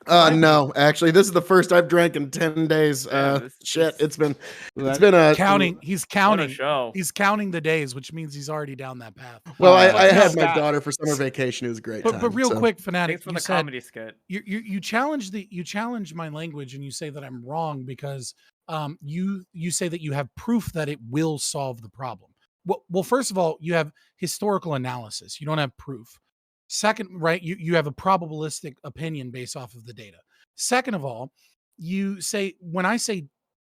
No, actually, this is the first I've drank in 10 days. Shit, it's been a counting. He's What a counting. show. He's counting the days, which means he's already down that path. Well, But I had no, my Scott- daughter for summer vacation. It was a great time. But real so. quick, Fanatic, Thanks for you the said comedy skit. you challenge my language and you say that I'm wrong because you say that you have proof that it will solve the problem. Well, first of all, you have historical analysis. You don't have proof. Second, right, you have a probabilistic opinion based off of the data. Second of all, you say when I say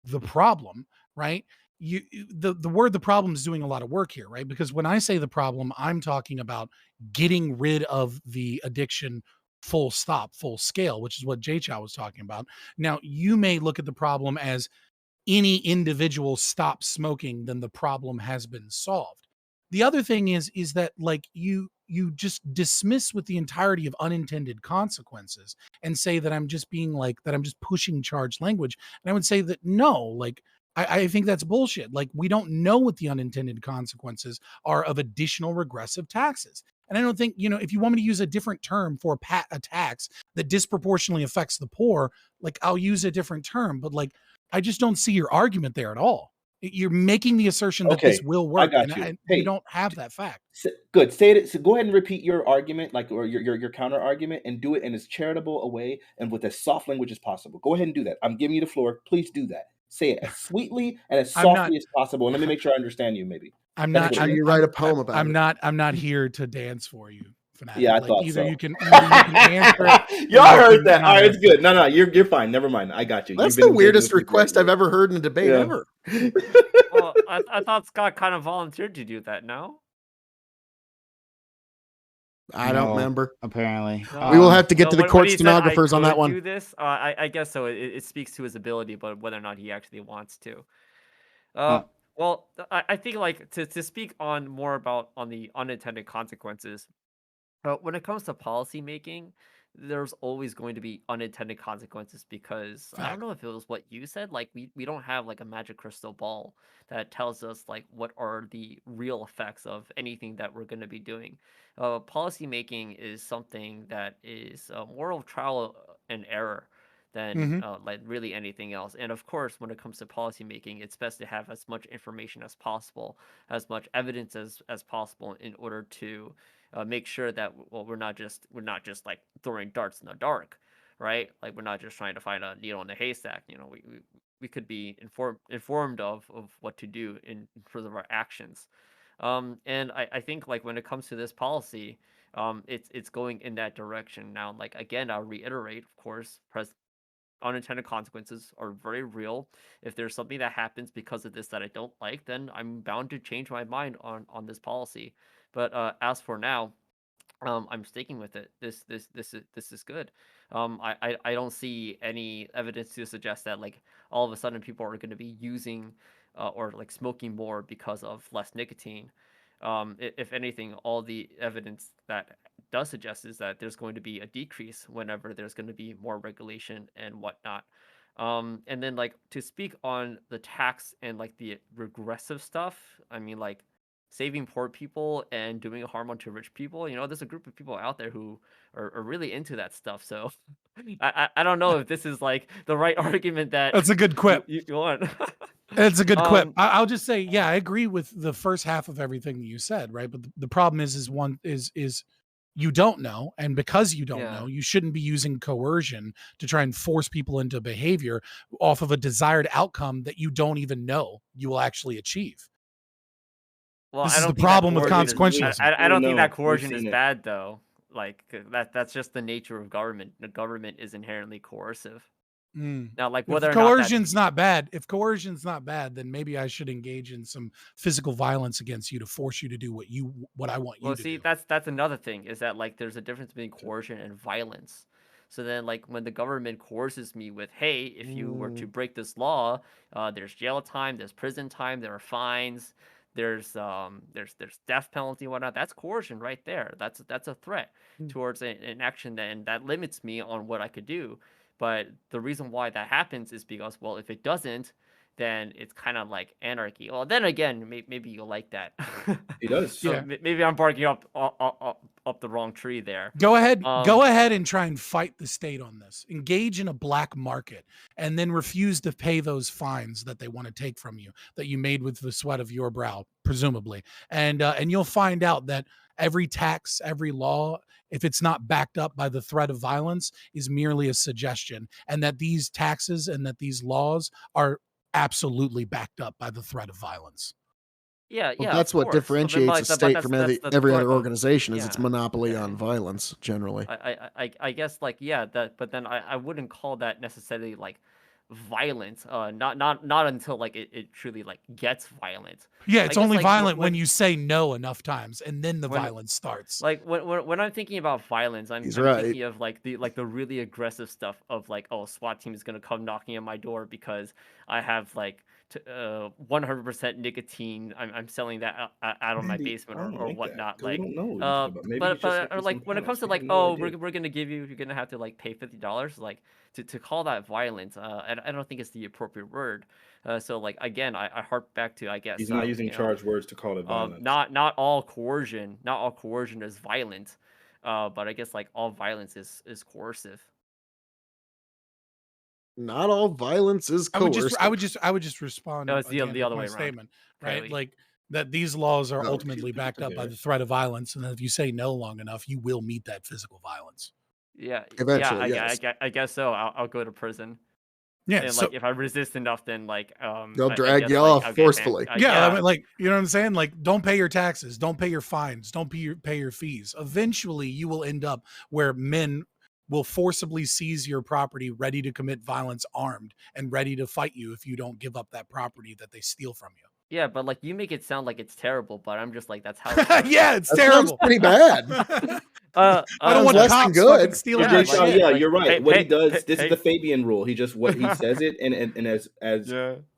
the problem, right? The word the problem is doing a lot of work here, right? Because when I say the problem, I'm talking about getting rid of the addiction full stop, full scale, which is what Jay Chow was talking about. Now, you may look at the problem as any individual stops smoking, then the problem has been solved. The other thing is that like you just dismiss with the entirety of unintended consequences and say that I'm just being like that I'm just pushing charged language. And I would say that no, like I think that's bullshit. Like we don't know what the unintended consequences are of additional regressive taxes. And I don't think, if you want me to use a different term for a tax that disproportionately affects the poor, like I'll use a different term, but like I just don't see your argument there at all. You're making the assertion that this Okay, will I work, got and you. you Hey, don't have that fact. good. Say it. So go ahead and repeat your argument, like or your counter argument, and do it in as charitable a way and with as soft language as possible. Go ahead and do that. I'm giving you the floor. Please do that. Say it as sweetly and as I'm not. softly as possible. And let me make sure I understand you. Maybe I'm that's not. what Sure, it is. you write a poem about I'm it. not. I'm not here to dance for you, Fanatic. Yeah, I like thought either so. you can answer it. Y'all or you heard can that. All right, it's counter. good. No, you're fine. Never mind. I got you. That's You've been the engaging weirdest with me request I've greatly. ever heard in a debate Yeah. ever. Well, I thought Scott kind of volunteered to do that. No. I don't No, remember. apparently. No. We will have to get No, to the when court he said, stenographers "I on that could one. do this," I guess so. It speaks to his ability, but whether or not he actually wants to. Uh, Well, I think like to speak on more about on the unintended consequences. When it comes to policy making, there's always going to be unintended consequences because I don't Fact. know if it was what you said. Like we don't have like a magic crystal ball that tells us like what are the real effects of anything that we're going to be doing. Policy making is something that is more of trial and error than Mhm. like really anything else. And of course, when it comes to policy making, it's best to have as much information as possible, as much evidence as possible in order to make sure that we're not just like throwing darts in the dark, right? Like we're not just trying to find a needle in a haystack. We could be informed of what to do in terms of our actions. And I think like when it comes to this policy, it's going in that direction now. Like again, I'll reiterate, of course, unintended consequences are very real. If there's something that happens because of this that I don't like, then I'm bound to change my mind on this policy. But as for now, I'm sticking with it. This is good. I don't see any evidence to suggest that like all of a sudden people are going to be using or like smoking more because of less nicotine. If anything, all the evidence that does suggest is that there's going to be a decrease whenever there's going to be more regulation and whatnot. And then like to speak on the tax and like the regressive stuff, I mean like saving poor people and doing harm onto rich people, there's a group of people out there who are really into that stuff. So I don't know if this is like the right argument that That's a good quip. you want. It's a good quip. Um, I'll just say, yeah, I agree with the first half of everything that you said, right? But the problem is you don't know, and because you don't Yeah. know, you shouldn't be using coercion to try and force people into behavior off of a desired outcome that you don't even know you will actually achieve. Well, This I is don't the think that problem with coercion is- consequentialism. I don't think that We've coercion is seen it. bad though. Like that's just the nature of government. The government is inherently coercive. Now, like If whether or not that coercion's not bad, then maybe I should engage in some physical violence against you to force you to do what I want you Well, to see, do. that's another thing, is that like there's a difference between coercion and violence. So then, like when the government coerces me with, hey, if you were to break this law, there's jail time, there's prison time, there are fines, there's death penalty and whatnot. That's coercion right there. That's a threat towards an action that limits me on what I could do. But the reason why that happens is because, well, if it doesn't, then it's kind of like anarchy. Well, then again, maybe you'll like that. He does. So Yeah. maybe I'm barking up the wrong tree there. Go ahead and try and fight the state on this. Engage in a black market and then refuse to pay those fines that they want to take from you, that you made with the sweat of your brow, presumably. And you'll find out that every tax, every law, if it's not backed up by the threat of violence, is merely a suggestion, and that these taxes and that these laws are absolutely backed up by the threat of violence. Yeah, Well, yeah, that's of what course. But differentiates like, a but state that's from the every threat other of, organization is its yeah, monopoly yeah. on violence, generally. I guess, like, yeah, that, but then I wouldn't call that necessarily like violent. Not until like it truly like gets violent. Yeah, I it's guess only like violent when you say no enough times, and then the when violence starts. like when I'm thinking about violence, I'm He's right. thinking of like the really aggressive stuff of like, oh, SWAT team is gonna come knocking on my door because I have like 100% nicotine. I'm selling that out of my Andy, basement I don't or like that whatnot. because we Like, don't know what you're talking about. Maybe he's just but or after like some when it comes house. to We like, have no oh, idea. we're gonna give you, you're gonna have to like pay $50, like to call that violence. I don't think it's the appropriate word. So like again, I harp back to, I guess, He's not using you know, charged words to call it violence. not all coercion is violent, but I guess like all violence is coercive. Not all violence is coercive. I would just respond No, it's again the with other my way around. statement, right? Clearly. Like that these laws are Oh, ultimately backed up by the threat of violence, and that if you say no long enough, you will meet that physical violence. Yeah, Eventually, yeah, yes. I guess so. I'll go to prison, Yeah, and so like if I resist enough, then like They'll I drag guess you like off I'll get forcefully. yeah, I mean, like, you know what I'm saying? Like, don't pay your taxes, don't pay your fines, don't pay your fees. Eventually, you will end up where men will forcibly seize your property, ready to commit violence, armed, and ready to fight you if you don't give up that property that they steal from you. Yeah, but like you make it sound like it's terrible, but I'm just like, that's how it works. Yeah, it's That sounds terrible. pretty bad. I don't want less than cops good. fucking stealing Yeah, my Jay Shaw, shit. yeah, like, you're right. hey, What he hey, does, hey, this is hey. the Fabian rule. He just what he says it and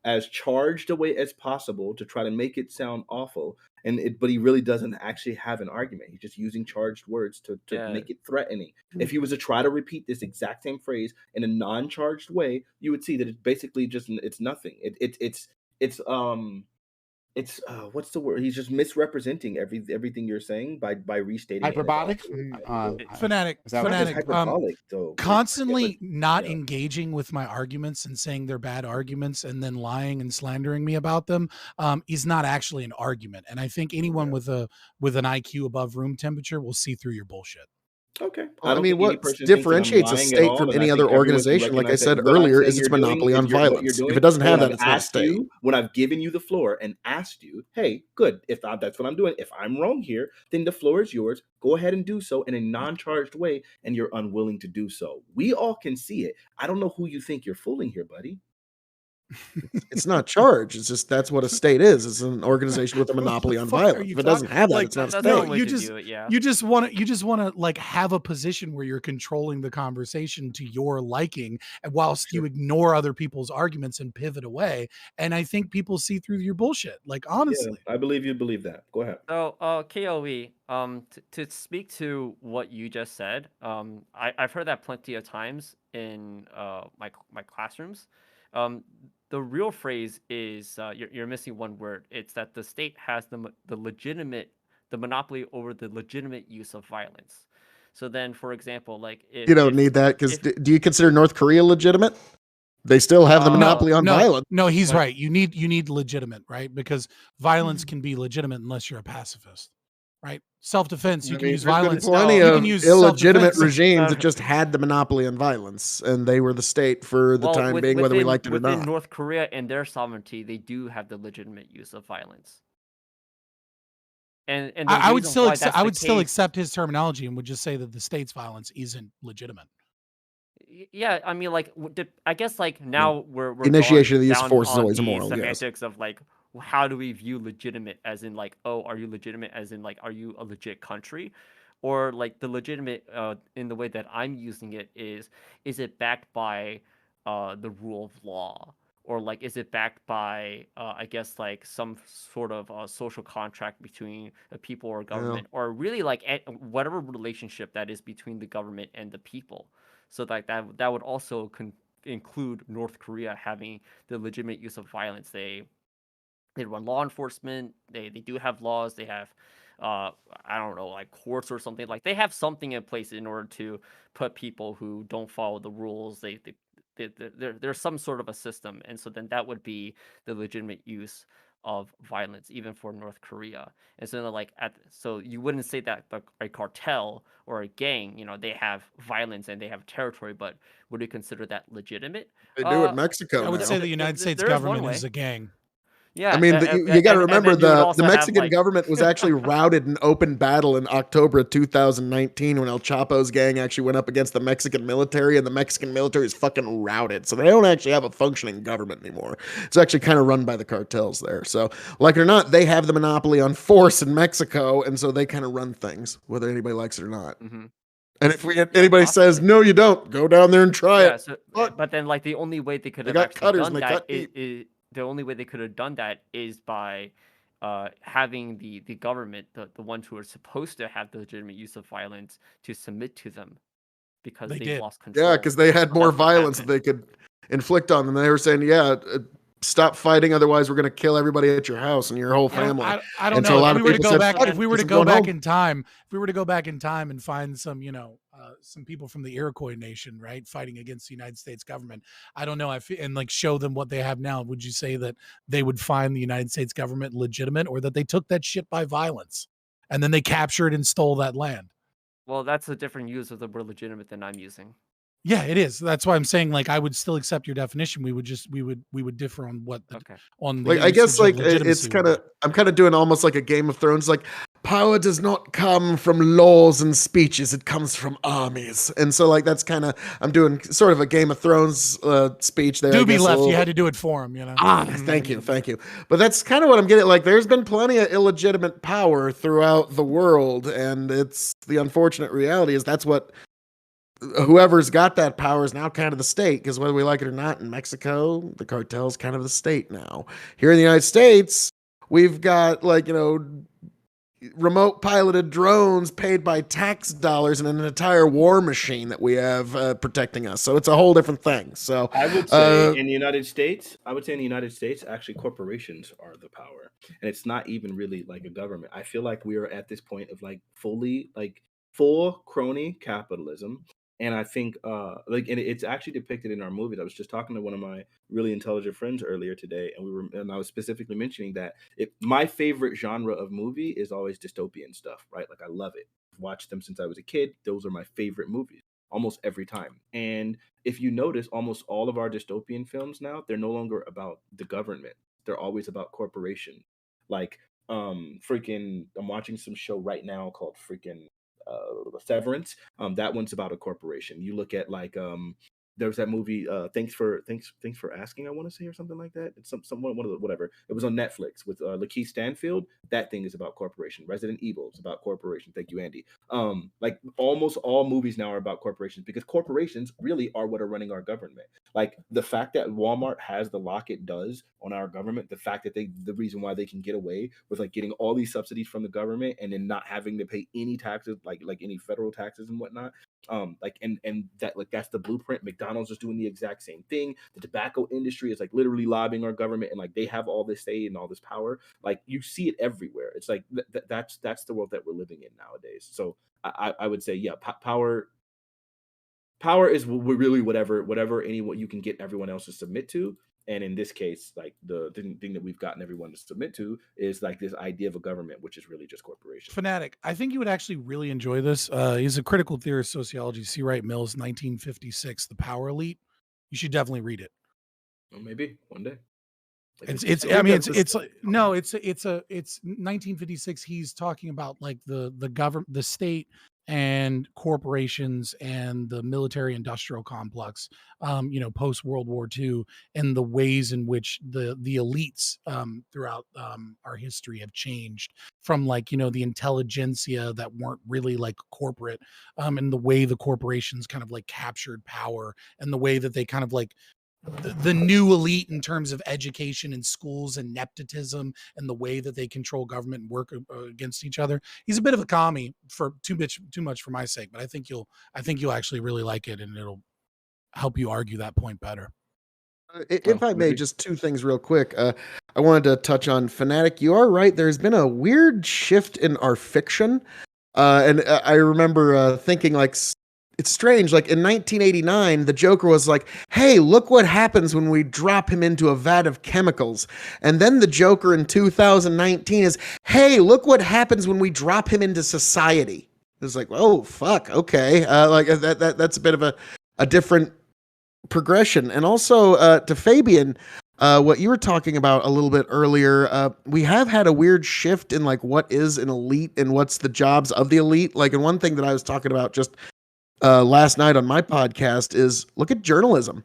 as charged a way as possible to try to make it sound awful. But he really doesn't actually have an argument. He's just using charged words to Yeah. make it threatening. If he was to try to repeat this exact same phrase in a non-charged way, you would see that it's basically just it's nothing. It's what's the word? He's just misrepresenting everything you're saying by restating Hyperbolic? it. in a Fanatic. Is that Not just Fanatic. hyperbolic though. Constantly not yeah. engaging with my arguments and saying they're bad arguments and then lying and slandering me about them is not actually an argument. And I think anyone with an IQ above room temperature will see through your bullshit. Okay. Well, I mean, think any what person thinks that I'm differentiates a lying at state all, from and I any think other everyone can organization, like I recognize that. said What I'm earlier, saying is its you're doing monopoly on what you're violence. doing. If it doesn't have when that, I've it's not a asked state. you, when I've given you the floor and asked you, hey, good. If that's what I'm doing, if I'm wrong here, then the floor is yours. Go ahead and do so in a non-charged way, and you're unwilling to do so. We all can see it. I don't know who you think you're fooling here, buddy. It's not charged. It's just that's what a state is. It's an organization with a monopoly on violence. If it doesn't have that, like, it's not a that's state. one way you to just do it, yeah. you just want to like have a position where you're controlling the conversation to your liking, and whilst you ignore other people's arguments and pivot away. And I think people see through your bullshit. Like, honestly, I believe you believe that. Go ahead. So, KOE, to speak to what you just said, I've heard that plenty of times in my classrooms. The real phrase is you're missing one word. It's that the state has the monopoly over the legitimate use of violence. So then, for example, like You don't need that because do you consider North Korea legitimate? They still have the monopoly on violence. No, he's right. You need legitimate, right? Because violence can be legitimate unless you're a pacifist, right? Self-defense, you can use violence. Plenty you of can use illegitimate self-defense. regimes that just had the monopoly on violence, and they were the state for the time being, whether we liked it or within not. North Korea and their sovereignty, they do have the legitimate use of violence. And I would still accept his terminology and would just say that the state's violence isn't legitimate. Yeah, I mean, like, I guess, like, now we're Initiation of going the use of down force is on always the immoral, yes. semantics of, like, how do we view legitimate, as in, like, oh, are you legitimate, as in, like, are you a legit country? Or, like, the legitimate, in the way that I'm using it is it backed by the rule of law? Or, like, is it backed by, I guess, like, some sort of social contract between a people or government? Or really, like, whatever relationship that is between the government and the people. So that would also include North Korea having the legitimate use of violence. They run law enforcement. They do have laws. They have I don't know, like courts or something. Like they have something in place in order to put people who don't follow the rules. There's some sort of a system, and so then that would be the legitimate use of violence, even for North Korea. And so, like, so you wouldn't say that a cartel or a gang, they have violence and they have territory, but would you consider that legitimate? They do it in Mexico I would now. say the United States there is one government way. is a gang. Yeah, I mean, you got to remember then you would the also have, Mexican like, government was actually routed in open battle in October of 2019 when El Chapo's gang actually went up against the Mexican military, and the Mexican military is fucking routed. So they don't actually have a functioning government anymore. It's actually kind of run by the cartels there. So, like it or not, they have the monopoly on force in Mexico, and so they kind of run things, whether anybody likes it or not. Mm-hmm. And if anybody says no, you don't, go down there and try it. So, but then, like, the only way they could They have got actually cutters done and they that cut deep. is the only way they could have done that is by having the government, the ones who are supposed to have the legitimate use of violence, to submit to them, because They they've did. lost control. Yeah, because they had more That's what violence that happened. they could inflict on them. They were saying, stop fighting, otherwise we're going to kill everybody at your house and your whole family. I don't And so know. a lot If of we were to people go said, back, "Fuck if we it, were to I'm go going back home." in time, if we were to go back in time and find some, some people from the Iroquois Nation, right, fighting against the United States government, I don't know if and like show them what they have now, would you say that they would find the United States government legitimate, or that they took that shit by violence and then they captured and stole that land? Well, that's a different use of the word legitimate than I'm using. Yeah, it is. That's why I'm saying, like, I would still accept your definition. We would differ on what on the Like, I guess, usage of like, it's legitimacy kind would of, I'm kind of doing almost like a Game of Thrones, like, power does not come from laws and speeches, it comes from armies. And so, like, that's kind of, I'm doing sort of a Game of Thrones speech there. Doobie I guess, left. You had to do it for him, Thank you. But that's kind of what I'm getting. Like, there's been plenty of illegitimate power throughout the world, and it's the unfortunate reality is that's what whoever's got that power is now kind of the state, because whether we like it or not, in Mexico, the cartel's kind of the state now. Here in the United States, we've got, like, remote piloted drones paid by tax dollars and an entire war machine that we have protecting us. So it's a whole different thing. So I would say in the United States, actually corporations are the power, and it's not even really like a government. I feel like we are at this point of like full crony capitalism. And I think and it's actually depicted in our movies. I was just talking to one of my really intelligent friends earlier today, and I was specifically mentioning that my favorite genre of movie is always dystopian stuff, right? Like, I love it. I've watched them since I was a kid. Those are my favorite movies almost every time. And if you notice, almost all of our dystopian films now, they're no longer about the government. They're always about corporation. Like, freaking, I'm watching some show right now called freaking Severance. That one's about a corporation. You look at, like, there was that movie, thanks for asking, I want to say, or something like that. It's one of the, whatever. It was on Netflix with Lakeith Stanfield. That thing is about corporation. Resident Evil is about corporation. Thank you, Andy. Like, almost all movies now are about corporations, because corporations really are what are running our government. Like, the fact that Walmart has the lock it does on our government, the fact that the reason why they can get away with, like, getting all these subsidies from the government and then not having to pay any taxes, like any federal taxes and whatnot. And that, like, that's the blueprint. McDonald's is doing the exact same thing. The tobacco industry is, like, literally lobbying our government, and, like, they have all this say and all this power. Like, you see it everywhere. It's like that's the world that we're living in nowadays. So I would say, yeah, power is really whatever anyone you can get everyone else to submit to. And in this case, like, the thing that we've gotten everyone to submit to is, like, this idea of a government, which is really just corporation. Fanatic, I think you would actually really enjoy this. He's a critical theorist sociology, C. Wright Mills, 1956, The Power Elite. You should definitely read it. Well, maybe one day. It's 1956. He's talking about, like, the government, the state, and corporations and the military industrial complex, post World War II, and the ways in which the elites throughout our history have changed from the intelligentsia that weren't really like corporate, and the way the corporations kind of like captured power, and the way that they kind of like the new elite in terms of education and schools and nepotism and the way that they control government and work against each other. He's a bit of a commie for too much for my sake, but I think you'll actually really like it, and it'll help you argue that point better. If I may, just two things real quick. I wanted to touch on Fanatic. You are right. There's been a weird shift in our fiction. And I remember thinking, like, it's strange. Like in 1989, the Joker was like, hey, look what happens when we drop him into a vat of chemicals. And then the Joker in 2019 is, hey, look what happens when we drop him into society. It's like, oh, fuck. Okay. That's a bit of a different progression. And also to Fabian, what you were talking about a little bit earlier, we have had a weird shift in like what is an elite and what's the jobs of the elite. Like, and one thing that I was talking about just last night on my podcast is look at journalism.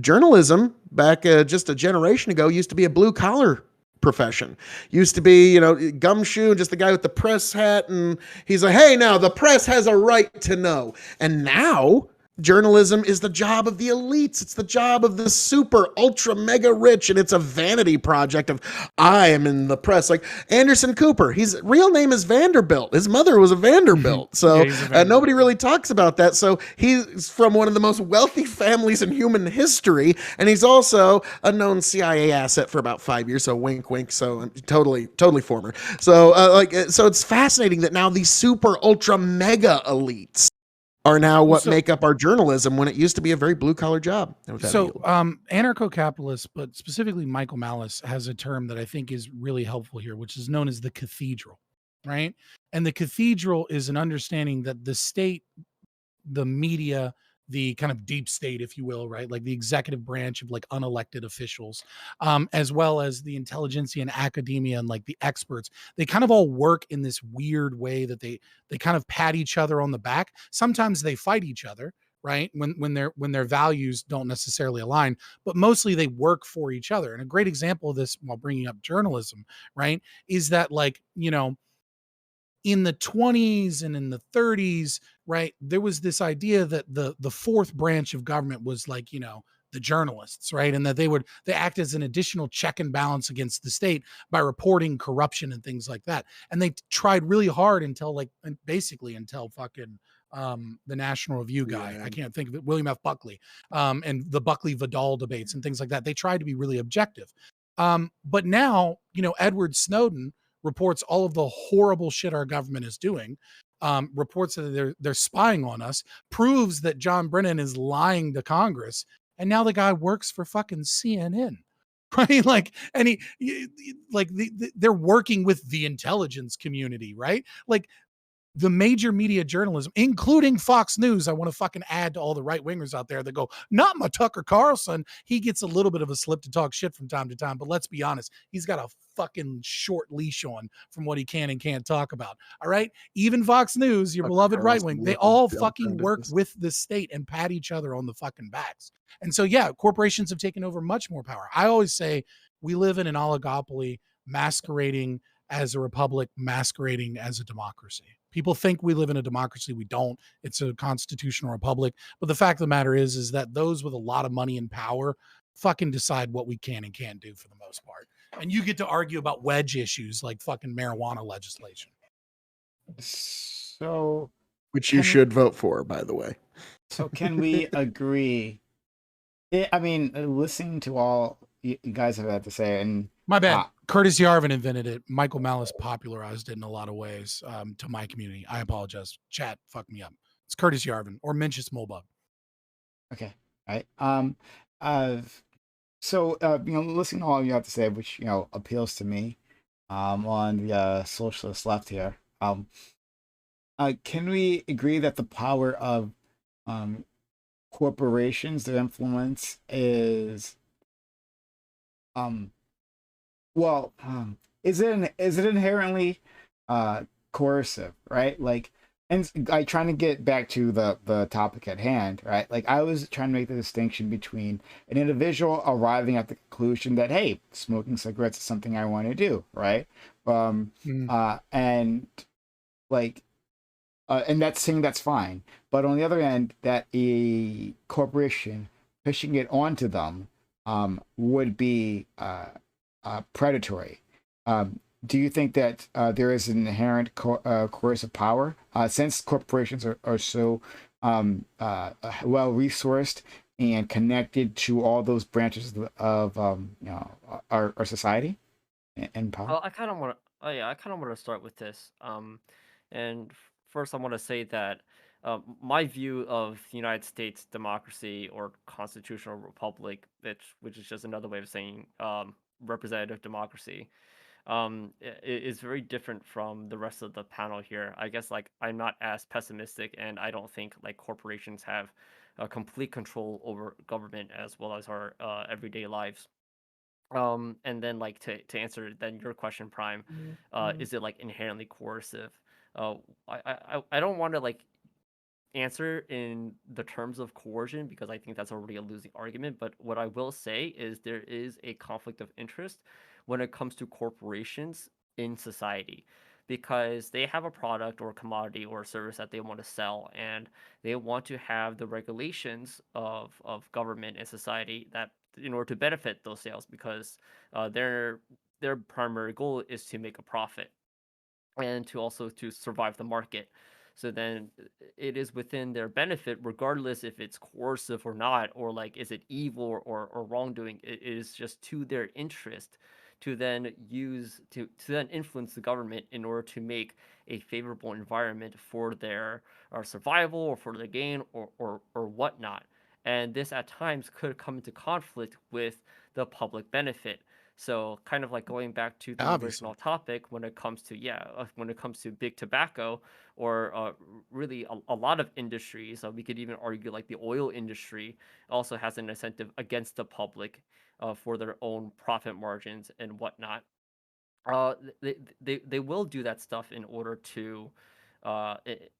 Journalism back just a generation ago used to be a blue collar profession. Used to be, gumshoe, just the guy with the press hat, and he's like, hey, now the press has a right to know. And now journalism is the job of the elites. It's the job of the super ultra mega rich, and it's a vanity project of I am in the press. Like Anderson Cooper, his real name is Vanderbilt. His mother was a Vanderbilt. So nobody really talks about that. So he's from one of the most wealthy families in human history, and he's also a known CIA asset for about 5 years. So wink, wink. So totally former. So so it's fascinating that now these super ultra mega elites are now what make up our journalism when it used to be a very blue-collar job. So anarcho-capitalists, but specifically Michael Malice, has a term that I think is really helpful here, which is known as the cathedral, right? And the cathedral is an understanding that the state, the media, the kind of deep state, if you will, right? Like the executive branch of like unelected officials, as well as the intelligentsia and academia and like the experts, they kind of all work in this weird way that they kind of pat each other on the back. Sometimes they fight each other, right? When their values don't necessarily align, but mostly they work for each other. And a great example of this, while bringing up journalism, right, is that in the 20s and in the 30s, right, there was this idea that the fourth branch of government was like, the journalists, right? And that they act as an additional check and balance against the state by reporting corruption and things like that. And they tried really hard until fucking the National Review guy, I can't think of it, William F. Buckley, and the Buckley-Vidal debates and things like that. They tried to be really objective. But now, Edward Snowden reports all of the horrible shit our government is doing, reports that they're spying on us, proves that John Brennan is lying to Congress, and now the guy works for fucking CNN, right? Like, and they're working with the intelligence community, right? Like, the major media journalism, including Fox News, I want to fucking add to all the right wingers out there that go, not my Tucker Carlson. He gets a little bit of a slip to talk shit from time to time, but let's be honest, he's got a fucking short leash on from what he can and can't talk about. All right. Even Fox News, your beloved right wing, they all fucking work with the state and pat each other on the fucking backs. And so, yeah, corporations have taken over much more power. I always say we live in an oligopoly masquerading as a republic, masquerading as a democracy. People think we live in a democracy. We don't. It's a constitutional republic. But the fact of the matter is that those with a lot of money and power fucking decide what we can and can't do for the most part. And you get to argue about wedge issues like fucking marijuana legislation. So, which you should vote for, by the way. So can we agree? I mean, listening to all you guys have had to say, and my bad. Curtis Yarvin invented it. Michael Malice popularized it in a lot of ways to my community. I apologize. Chat fucked me up. It's Curtis Yarvin or Mencius Mulbug. Okay. All right. So listening to all you have to say, which appeals to me, on the socialist left here. Can we agree that the power of corporations, their influence is is it inherently coercive, right? Like, And like trying to get back to the topic at hand, right? Like I was trying to make the distinction between an individual arriving at the conclusion that, hey, smoking cigarettes is something I want to do, right? Mm. And like and that's saying that's fine. But on the other end, that a corporation pushing it onto them would be predatory. Do you think that there is an inherent coercive power since corporations are so well resourced and connected to all those branches of our society and power? Well, I kind of want to. Oh yeah, I kind of want to start with this. And first, I want to say that my view of the United States democracy or constitutional republic, which is just another way of saying representative democracy, is very different from the rest of the panel here. I guess like I'm not as pessimistic, and I don't think like corporations have complete control over government as well as our everyday lives. And then like to answer then your question, Prime, is it like inherently coercive? Uh, I don't want to like answer in the terms of coercion because I think that's already a losing argument. But what I will say is there is a conflict of interest when it comes to corporations in society because they have a product or commodity or service that they want to sell and they want to have the regulations of government and society that in order to benefit those sales because their primary goal is to make a profit and to also to survive the market. So then it is within their benefit, regardless if it's coercive or not, or like is it evil or wrongdoing. It is just to their interest to then to then influence the government in order to make a favorable environment for their survival or for their gain or whatnot. And this at times could come into conflict with the public benefit. So kind of like going back to the Obviously. original topic when it comes to when it comes to big tobacco or really a lot of industries, we could even argue like the oil industry also has an incentive against the public for their own profit margins and whatnot. Uh, they will do that stuff in order to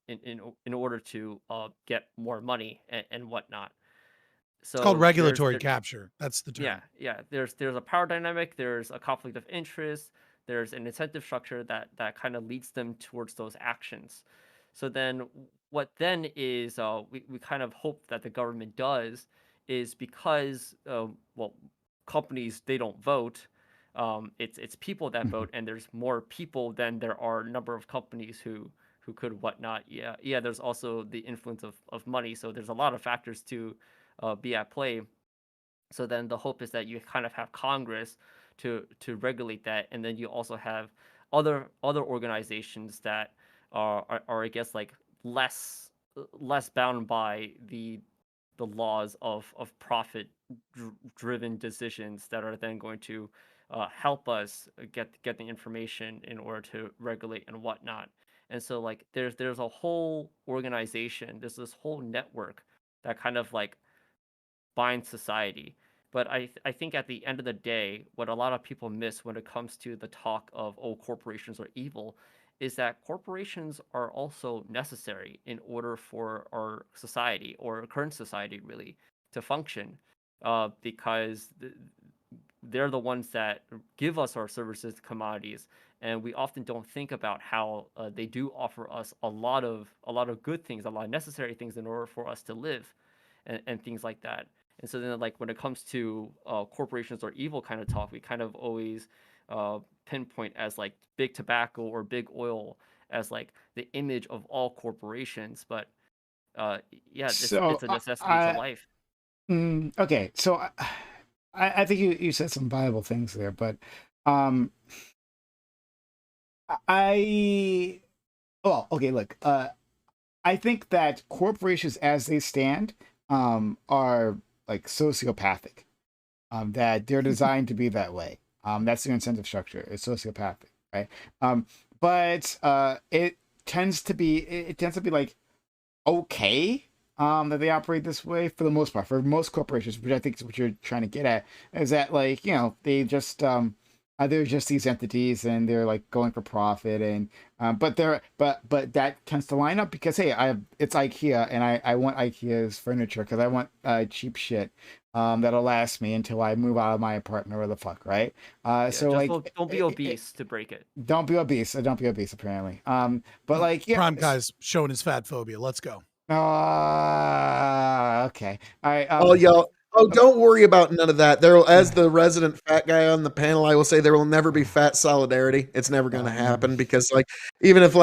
in order to get more money and whatnot. It's called So regulatory capture. That's the yeah, term. yeah. There's a power dynamic. There's a conflict of interest. There's an incentive structure that kind of leads them towards those actions. So then, what then is we kind of hope that the government does is because well, companies they don't vote. It's people that vote, and there's more people than there are number of companies who could whatnot. Yeah, yeah. There's also the influence of money. So there's a lot of factors to be at play. So then the hope is that you kind of have Congress to regulate that, and then you also have other organizations that are I guess like less bound by the laws of profit driven decisions that are then going to help us get the information in order to regulate and whatnot. And so like there's a whole organization, there's this whole network that kind of like bind society. But I think at the end of the day, what a lot of people miss when it comes to the talk of, oh, corporations are evil, is that corporations are also necessary in order for our society or current society really to function, because they're the ones that give us our services, commodities, and we often don't think about how they do offer us a lot of good things, a lot of necessary things in order for us to live, and things like that. And so then, like when it comes to corporations or evil kind of talk, we kind of always pinpoint as like big tobacco or big oil as like the image of all corporations. But yeah, So it's a necessity to life. okay, so I think you said some viable things there, but um, I well, okay, look, I think that corporations as they stand are like sociopathic. That they're designed to be that way. That's their incentive structure. It's sociopathic, right? But it tends to be like okay that they operate this way for the most part. For most corporations, which I think is what you're trying to get at, is that like they just they're just these entities, and they're like going for profit, and but that tends to line up because hey, it's IKEA, and I want IKEA's furniture because I want cheap shit that'll last me until I move out of my apartment or the fuck, right? So just like, don't be obese to break it. don't be obese. Don't be obese, apparently. But like, yeah. PrimeCayes showing his fat phobia. Let's go. Okay. All right. Oh, y'all. Oh, don't worry about none of that. There, as the resident fat guy on the panel, I will say there will never be fat solidarity. It's never going to happen because, like, even if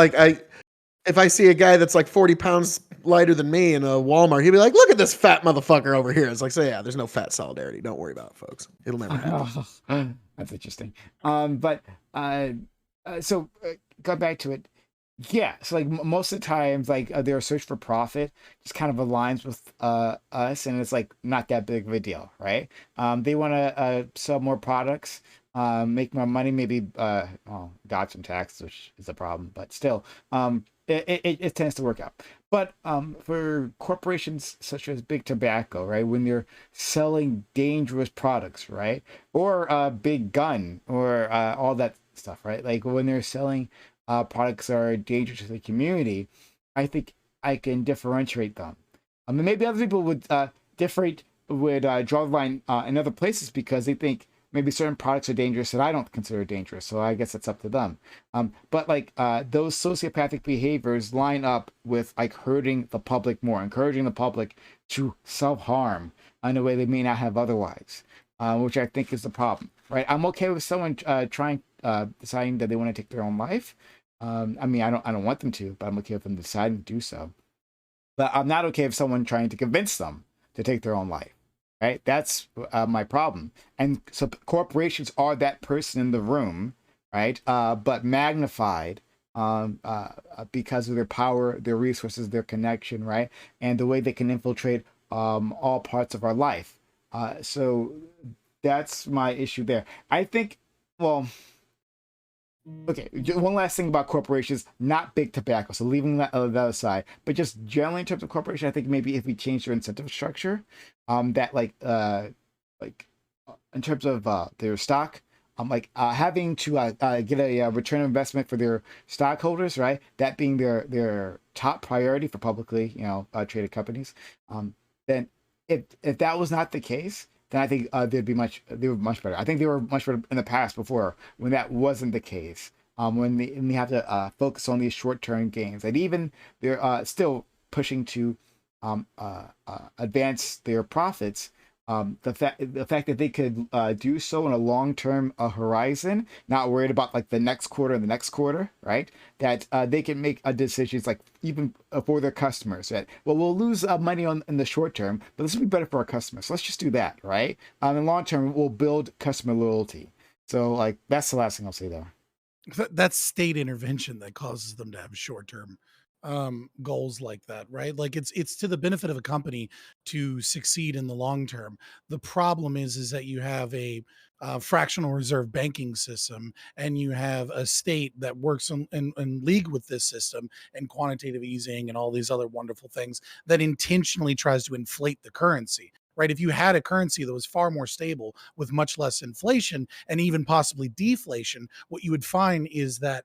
if I see a guy that's like 40 pounds lighter than me in a Walmart, he'll be like, "Look at this fat motherfucker over here." It's like, so yeah, there's no fat solidarity. Don't worry about it, folks. It'll never happen. That's interesting. But so go back to it. Yeah, so like most of the times, like their search for profit just kind of aligns with us, and it's like not that big of a deal, right? They want to sell more products, make more money, maybe dodge some taxes, which is a problem, but still, it tends to work out. But for corporations such as Big Tobacco, right, when they're selling dangerous products, right, or Big Gun, or all that stuff, right, like when they're selling products that are dangerous to the community, I think I can differentiate them. I mean, maybe other people would draw the line in other places because they think maybe certain products are dangerous that I don't consider dangerous. So I guess it's up to them. But like those sociopathic behaviors line up with like hurting the public more, encouraging the public to self-harm in a way they may not have otherwise, which I think is the problem, right? I'm okay with someone deciding that they want to take their own life. I mean, I don't want them to, but I'm okay with them deciding to do so. But I'm not okay with someone trying to convince them to take their own life, right? That's my problem. And so corporations are that person in the room, right? But magnified because of their power, their resources, their connection, right? And the way they can infiltrate all parts of our life. So that's my issue there. I think, well, okay, one last thing about corporations, not Big Tobacco, so leaving that aside, but just generally in terms of corporation, I think maybe if we change their incentive structure, that like in terms of their stock, having to get a return on investment for their stockholders, right? That being their top priority for publicly, traded companies. Then if that was not the case, then I think they were much better. I think they were much better in the past before when that wasn't the case. When they have to focus on these short-term gains, and even they're still pushing to advance their profits. The fact that they could do so in a long-term horizon, not worried about like the next quarter and the next quarter, right? That they can make decisions like even for their customers that, well, we'll lose money in the short term, but this will be better for our customers. So let's just do that, right? In long term, we'll build customer loyalty. So like that's the last thing I'll say there. That's state intervention that causes them to have short-term goals like that, right? Like it's to the benefit of a company to succeed in the long term. The problem is that you have a fractional reserve banking system, and you have a state that works in league with this system, and quantitative easing and all these other wonderful things that intentionally tries to inflate the currency. Right. If you had a currency that was far more stable with much less inflation and even possibly deflation, what you would find is that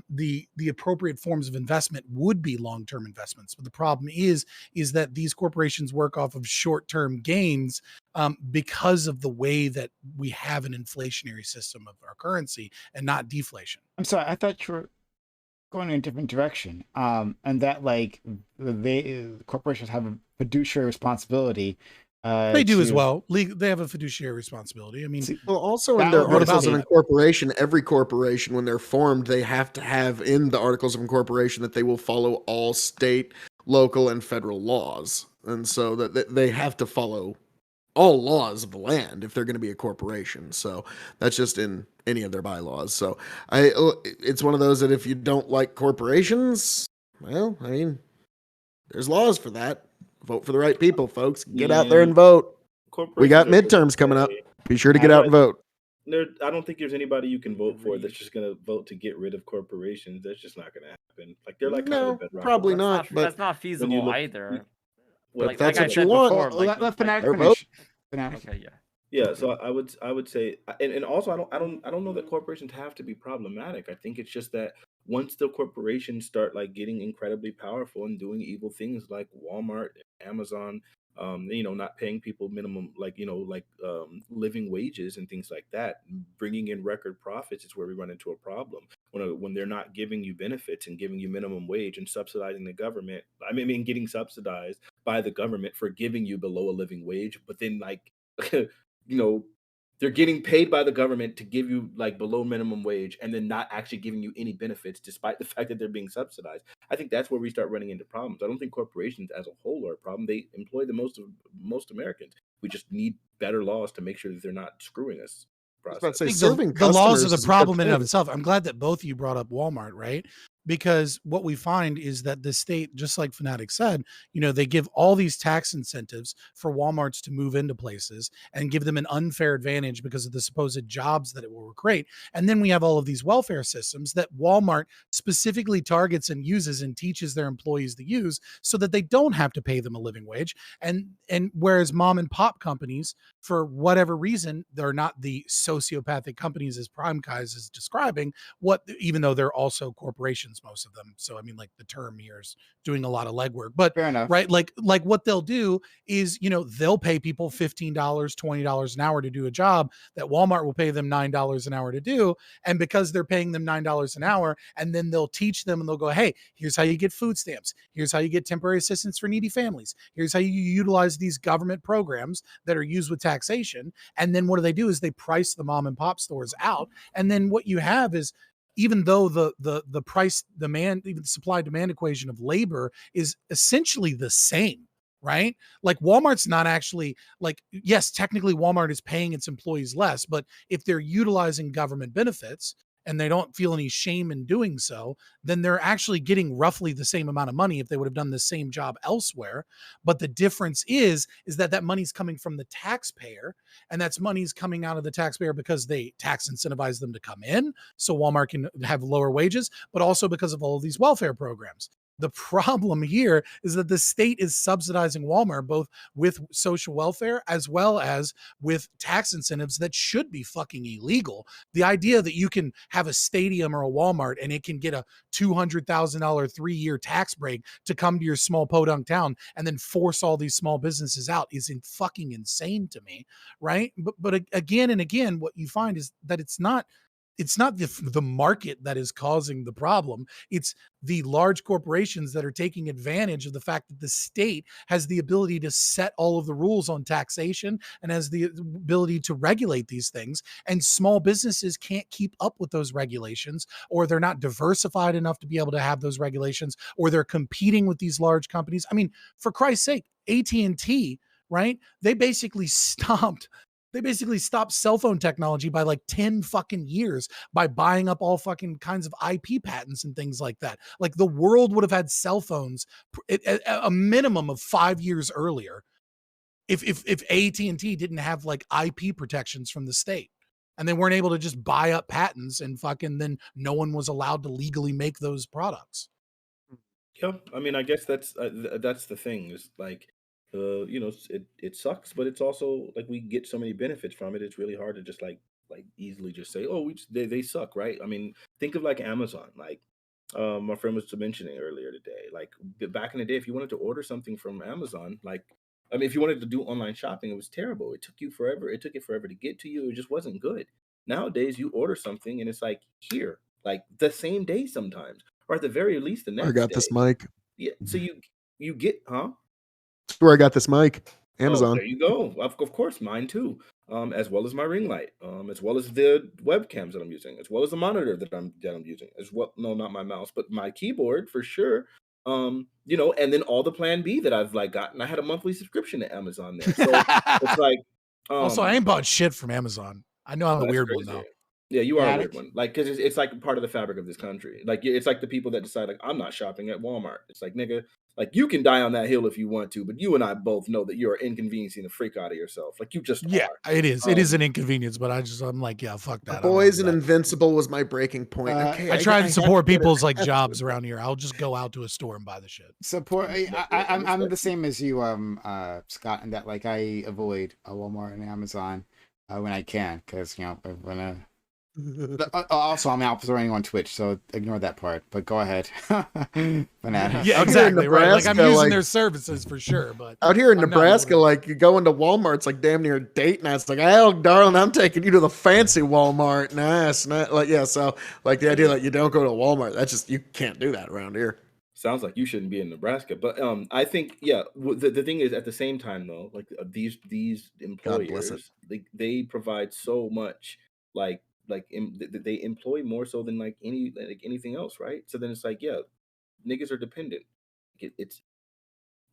the appropriate forms of investment would be long-term investments. But the problem is that these corporations work off of short-term gains because of the way that we have an inflationary system of our currency and not deflation. I'm sorry, I thought you were going in a different direction. And that like corporations have a fiduciary responsibility. They do as well. They have a fiduciary responsibility. I mean, well, also in their articles of incorporation, every corporation, when they're formed, they have to have in the articles of incorporation that they will follow all state, local, and federal laws. And so that they have to follow all laws of the land if they're going to be a corporation. So that's just in any of their bylaws. So it's one of those that if you don't like corporations, well, I mean, there's laws for that. Vote for the right people, folks. Get out there and vote. We got midterms coming up. Be sure to get out and vote. I don't think there's anybody you can vote for that's just going to vote to get rid of corporations. That's just not going to happen. Like they're like no, probably not. But that's not feasible either. But like, that's what you want. Let Fanatic finish. Okay, yeah. Yeah, so I would say, and also I don't know that corporations have to be problematic. I think it's just that once the corporations start like getting incredibly powerful and doing evil things like Walmart, Amazon, not paying people minimum, like, living wages and things like that, bringing in record profits is where we run into a problem. When they're not giving you benefits and giving you minimum wage and subsidizing the government, I mean getting subsidized by the government for giving you below a living wage, but then like you know, they're getting paid by the government to give you like below minimum wage and then not actually giving you any benefits despite the fact that they're being subsidized. I think that's where we start running into problems. I don't think corporations as a whole are a problem. They employ the most Americans. We just need better laws to make sure that they're not screwing us. I was about to say, I think serving the laws are customers the is a good problem in and of thing. itself. I'm glad that both of you brought up Walmart, right? Because what we find is that the state, just like Fanatic said, they give all these tax incentives for Walmarts to move into places and give them an unfair advantage because of the supposed jobs that it will create. And then we have all of these welfare systems that Walmart specifically targets and uses and teaches their employees to use so that they don't have to pay them a living wage. And whereas mom and pop companies, for whatever reason, they're not the sociopathic companies as PrimeCayes is describing, even though they're also corporations, most of them. So I mean, like, the term here is doing a lot of legwork, but Fair enough. right, like what they'll do is, they'll pay people $15, $20 an hour to do a job that Walmart will pay them $9 an hour to do. And because they're paying them $9 an hour, and then they'll teach them and they'll go, hey, here's how you get food stamps, here's how you get temporary assistance for needy families, here's how you utilize these government programs that are used with taxation. And then what do is they price the mom and pop stores out. And then what you have is, even though the price demand, even the supply demand equation of labor is essentially the same, right? Like, Walmart's not actually, like, yes, technically Walmart is paying its employees less, but if they're utilizing government benefits and they don't feel any shame in doing so, then they're actually getting roughly the same amount of money if they would have done the same job elsewhere. But the difference is that money's coming from the taxpayer, and that's money's coming out of the taxpayer because they tax incentivize them to come in so Walmart can have lower wages, but also because of all of these welfare programs. The problem here is that the state is subsidizing Walmart both with social welfare as well as with tax incentives that should be fucking illegal. The idea that you can have a stadium or a Walmart and it can get a $200,000 3-year tax break to come to your small podunk town and then force all these small businesses out is fucking insane to me, right? But again and again, what you find is that it's not the market that is causing the problem. It's the large corporations that are taking advantage of the fact that the state has the ability to set all of the rules on taxation and has the ability to regulate these things. And small businesses can't keep up with those regulations, or they're not diversified enough to be able to have those regulations, or they're competing with these large companies. I mean, for Christ's sake, AT&T, right? They basically stopped cell phone technology by like 10 fucking years by buying up all fucking kinds of IP patents and things like that. Like, the world would have had cell phones a minimum of 5 years earlier if AT&T didn't have like IP protections from the state, and they weren't able to just buy up patents and fucking then no one was allowed to legally make those products. Yeah, I mean, I guess that's the thing is like, it sucks, but it's also like we get so many benefits from it. It's really hard to just like easily just say, oh, they suck, right? I mean, think of like Amazon, like my friend was mentioning earlier today. Like back in the day, if you wanted to order something from Amazon, like I mean, if you wanted to do online shopping, it was terrible. It took you forever. It took it forever to get to you. It just wasn't good. Nowadays, you order something and it's like here, like the same day sometimes, or at the very least the I next got day. this mic. Yeah. So you get, huh? That's where I got this mic. Oh, Amazon. there you go. Of course, mine too. As well as my ring light, as well as the webcams that I'm using, as well as the monitor that I'm using, as well. No, not my mouse, but my keyboard for sure. And then all the Plan B that I've like gotten. I had a monthly subscription to Amazon there, so it's like, Also, I ain't bought shit from Amazon. I know I'm a that's weird one crazy. though. Yeah, you are a weird Fanatic. one. Like, because it's like part of the fabric of this country. Like, it's like the people that decide, like, I'm not shopping at Walmart. It's like, nigga, like, you can die on that hill if you want to, but you and I both know that you are inconveniencing the freak out of yourself. Like, you just Yeah, are. it is. It is an inconvenience, but I'm like, yeah, fuck that. I don't Boys do and that. Invincible was my breaking point. Okay, I try to support get it. people's like jobs around here. I'll just go out to a store and buy the shit. Support. Respect it. I'm Respect the it. same as you, Scott, in that like I avoid a Walmart and Amazon. when I can, because when also I'm outsourcing on Twitch, so ignore that part. But go ahead, Fanatic. Yeah, Out here in exactly. Right. Like I'm Nebraska, using like- their services for sure, but Out here in I'm not Nebraska, loaded. like you go into Walmart, it's like damn near a date night. It's like, oh, darling, I'm taking you to the fancy Walmart. Nice, like yeah. So like the idea that you don't go to Walmart, that's just you can't do that around here. Sounds like you shouldn't be in Nebraska, but I think the thing is at the same time though, like these God bless it. employers, they provide so much, they employ more so than like anything else, right? So then it's like niggas are dependent.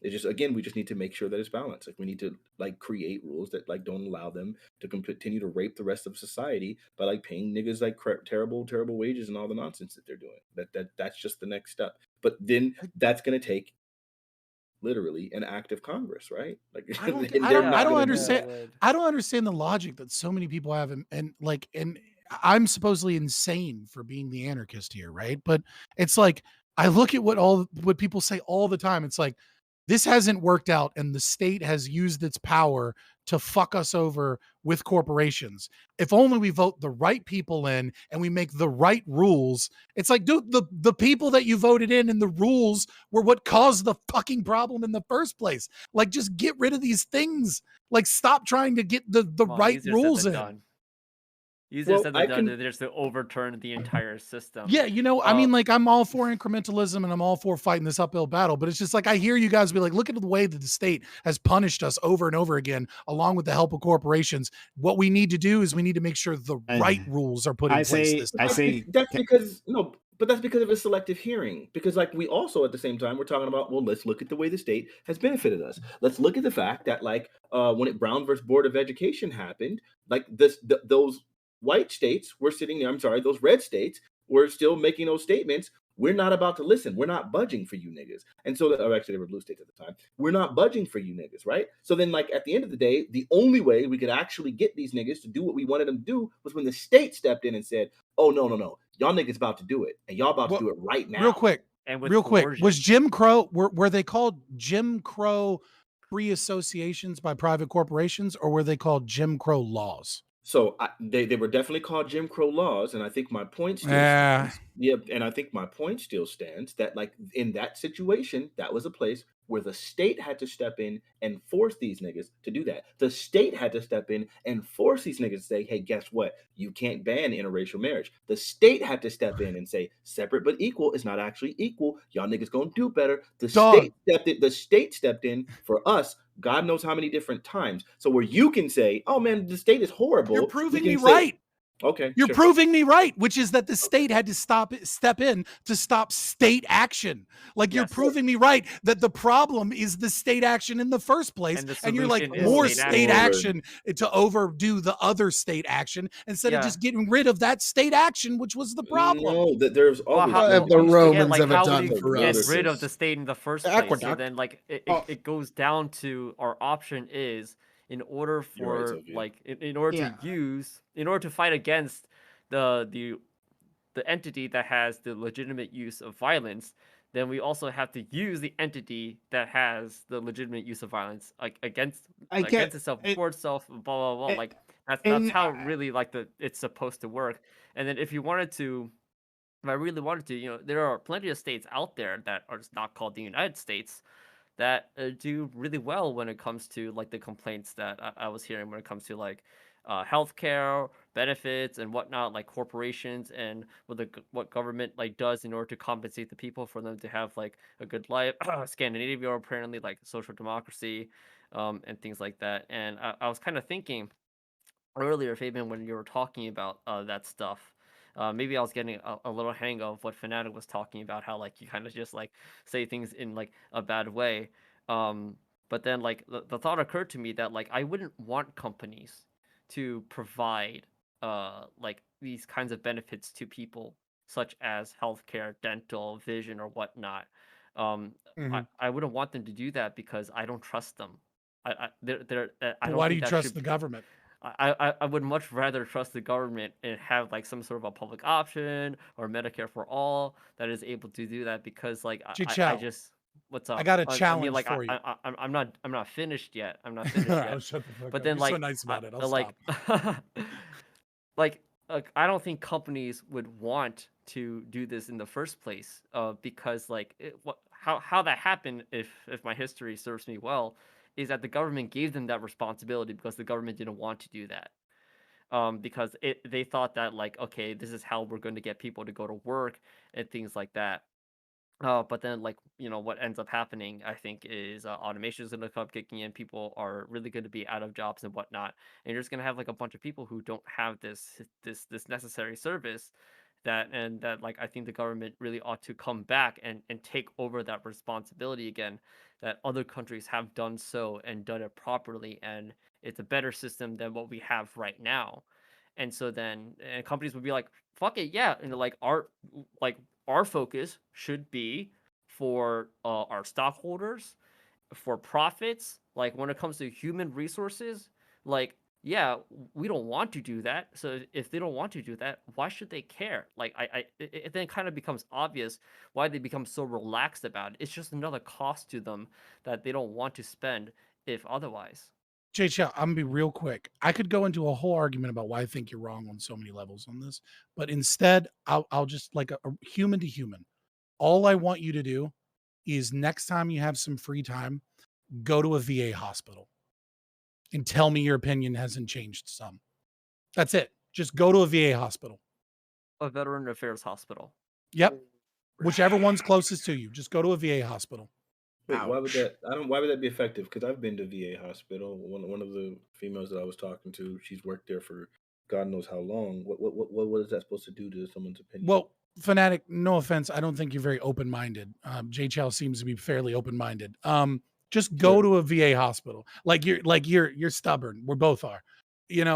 It's just, again, we just need to make sure that it's balanced. Like we need to like create rules that like don't allow them to continue to rape the rest of society by like paying niggas like terrible wages and all the nonsense that they're doing. That's just the next step. But then that's going to take literally an act of Congress, right? Like I don't and they're not gonna do understand. that. I don't understand the logic that so many people have, and I'm supposedly insane for being the anarchist here, right? But it's like I look at what people say all the time. It's like this hasn't worked out, and the state has used its power to fuck us over with corporations. If only we vote the right people in and we make the right rules. It's like, dude, the people that you voted in and the rules were what caused the fucking problem in the first place. Like, just get rid of these things. Like, stop trying to get the Come on, right easier rules said in. than done. Easier Well, said I than done can- to just to overturn the entire system. Yeah, I mean, like, I'm all for incrementalism and I'm all for fighting this uphill battle, but it's just like I hear you guys be like, look at the way that the state has punished us over and over again, along with the help of corporations. What we need to do is we need to make sure the right rules are put in place this time. that's because no, but that's because of a selective hearing. Because like we also at the same time we're talking about, well, let's look at the way the state has benefited us. Let's look at the fact that like when Brown versus Board of Education happened, like those white states were sitting there. I'm sorry, those red states were still making those statements. We're not about to listen. We're not budging for you niggas. And so, actually, they were blue states at the time. We're not budging for you niggas, right? So then, like, at the end of the day, the only way we could actually get these niggas to do what we wanted them to do was when the state stepped in and said, oh, no. Y'all niggas about to do it. And y'all about to do it right now. Real quick. And with Real quick. coercion. Was Jim Crow, were they called Jim Crow free associations by private corporations, or were they called Jim Crow laws? So they were definitely called Jim Crow laws, and I think my point still Yeah. stands. Yeah, and I think my point still stands that like in that situation, that was a place where the state had to step in and force these niggas to do that. The state had to step in and force these niggas to say, hey, guess what? You can't ban interracial marriage. The state had to step in and say, separate but equal is not actually equal. Y'all niggas gonna do better. The state stepped in for us. God knows how many different times. So where you can say, oh man, the state is horrible. You're proving me we can say, right. Okay. You're sure. proving me right, which is that the state had to step in to stop state action. Like you're Yes. proving me right that the problem is the state action in the first place. And the And you're like solution is more state state action. action to overdo the other state action instead of Yeah. just getting rid of that state action, which was the problem. No, there's Well, always how, have the well, again, Romans like, ever how done would you for get us? rid of the state in the first place? So Aqueduct. then, like, Oh. it goes down to our option is in order You're right, for Sophia. like in order to fight against the entity that has the legitimate use of violence, then we also have to use the entity that has the legitimate use of violence, like against itself, for itself, blah blah blah. Like that's how really like it's supposed to work. And then if I really wanted to, there are plenty of states out there that are just not called the United States that do really well when it comes to like the complaints that I was hearing when it comes to like healthcare benefits and whatnot, like corporations and what government like does in order to compensate the people for them to have like a good life. Scandinavia apparently like social democracy, and things like that. And I was kind of thinking earlier, Fabian, when you were talking about that stuff. Maybe I was getting a little hang of what Fanatic was talking about, how like you kind of just like say things in like a bad way. But then like the thought occurred to me that like I wouldn't want companies to provide like these kinds of benefits to people, such as healthcare, dental, vision, or whatnot. I wouldn't want them to do that because I don't trust them. I don't Why do think you that trust should the government? I would much rather trust the government and have like some sort of a public option or Medicare for all that is able to do that, because like I Chichao. just What's up? I got a I mean, challenge like, for you. I'm not finished yet. I'm not finished Oh, yet. shut the fuck But up. then, You're so like, nice about it. I'll like, stop. like, I don't think companies would want to do this in the first place, because like, how that happened, if my history serves me well, is that the government gave them that responsibility because the government didn't want to do that. Because they thought that, like, okay, this is how we're going to get people to go to work and things like that. But then, like, what ends up happening, I think, is automation is going to come kicking in. People are really going to be out of jobs and whatnot, and you're just going to have like a bunch of people who don't have this necessary service. That, like, I think the government really ought to come back and take over that responsibility again. That other countries have done so and done it properly, and it's a better system than what we have right now. And so then, and companies would be like, "Fuck it, yeah," and like our focus should be for our stockholders, for profits. Like, when it comes to human resources, like, yeah, we don't want to do that. So if they don't want to do that, why should they care? Like, it then kind of becomes obvious why they become so relaxed about it. It's just another cost to them that they don't want to spend if otherwise. JHL, I'm gonna be real quick. I could go into a whole argument about why I think you're wrong on so many levels on this, but instead, I'll just, like, a human to human. All I want you to do is, next time you have some free time, go to a VA hospital and tell me your opinion hasn't changed some. That's it. Just go to a VA hospital. A Veteran Affairs hospital. Yep. Whichever one's closest to you. Just go to a VA hospital. Wait, why would Ouch. that? Why would that be effective? Because I've been to VA hospital. One of the females that I was talking to, she's worked there for God knows how long. What is that supposed to do to someone's opinion? Well, Fanatic, no offense, I don't think you're very open-minded. JHL seems to be fairly open-minded. Just go Yeah. to a VA hospital. You're stubborn. We both are.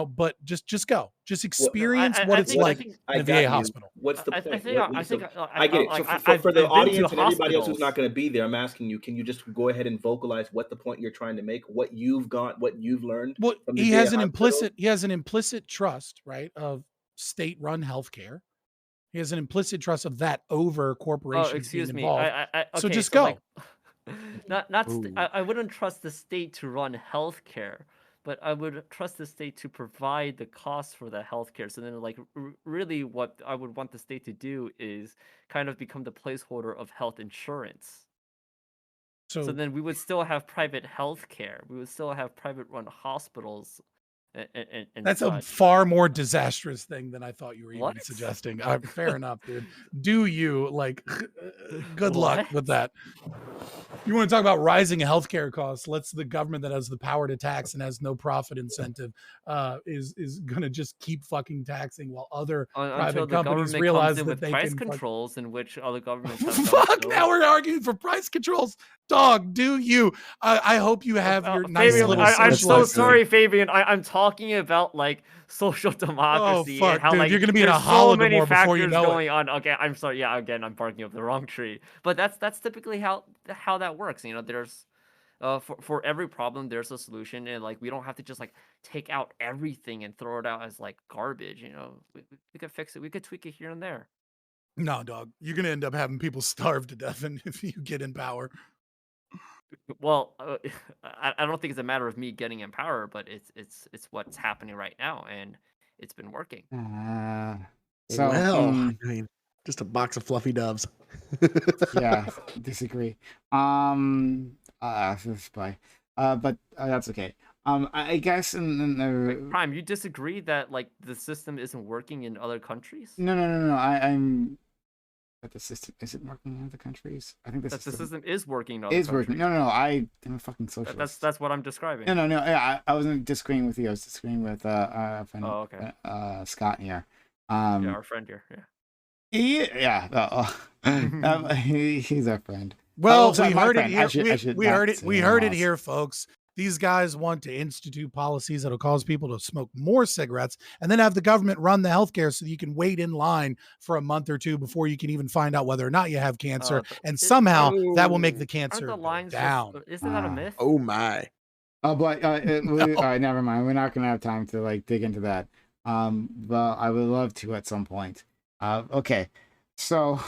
But just go. Just experience what it's like in I a got VA hospital. What's the I point? think I get it. So for the audience and everybody else who's not going to be there, I'm asking you: can you just go ahead and vocalize what the point you're trying to make? What you've learned? Well, from the he VA has an hospital? implicit trust, right, of state-run healthcare. He has an implicit trust of that over Oh, corporations being excuse me. involved. Okay, So just so, go. like, Ooh. I wouldn't trust the state to run healthcare, but I would trust the state to provide the cost for the healthcare. So then, like, really, what I would want the state to do is kind of become the placeholder of health insurance. So So then we would still have private healthcare. We would still have private run hospitals and that's a such. far more disastrous thing than I thought you were even What? suggesting. Fair enough, dude. Do you, like, good luck with that. You want to talk about rising healthcare costs? Let's the government that has the power to tax and has no profit incentive is gonna just keep fucking taxing while other Until private the companies government comes realize in that with they price can controls, in which other governments have done fuck. so. Now we're arguing for price controls. Dog, do you? I hope you have your nice Fabian, little I'm social so life. sorry, Fabian. I'm talking about, like, social democracy and fuck, how, dude, like, you're gonna be in there's a so many Holodomor before you factors know it. going on. Okay, I'm sorry. Yeah, again, I'm barking up the wrong tree. But that's typically how that works. There's for every problem there's a solution, and, like, we don't have to just, like, take out everything and throw it out as, like, garbage. We could fix it. We could tweak it here and there. No, dog, you're gonna end up having people starve to death if you get in power. Well, I don't think it's a matter of me getting in power, but it's what's happening right now, and it's been working. So, I mean, just a box of fluffy doves. yeah, disagree. This play. But that's okay. I guess in the Wait, Prime, you disagree that, like, the system isn't working in other countries? no. I'm. But the system isn't working in other countries. I think That the system system is working in other is countries. working. No. I'm a fucking socialist. That's what I'm describing. No. Yeah, I wasn't disagreeing with you. I was disagreeing with friend, Oh, okay. Scott here. Yeah, our friend here. Yeah. He's our friend. Well, sorry, we my heard friend. it here. I should We not heard it. say We anyone heard it else. here, folks. These guys want to institute policies that'll cause people to smoke more cigarettes and then have the government run the healthcare so that you can wait in line for a month or two before you can even find out whether or not you have cancer. And somehow that will make the cancer Aren't the lines go down. isn't that a myth? Oh my. Oh, but all right, never mind. We're not gonna have time to, like, dig into that. But I would love to at some point. Okay, so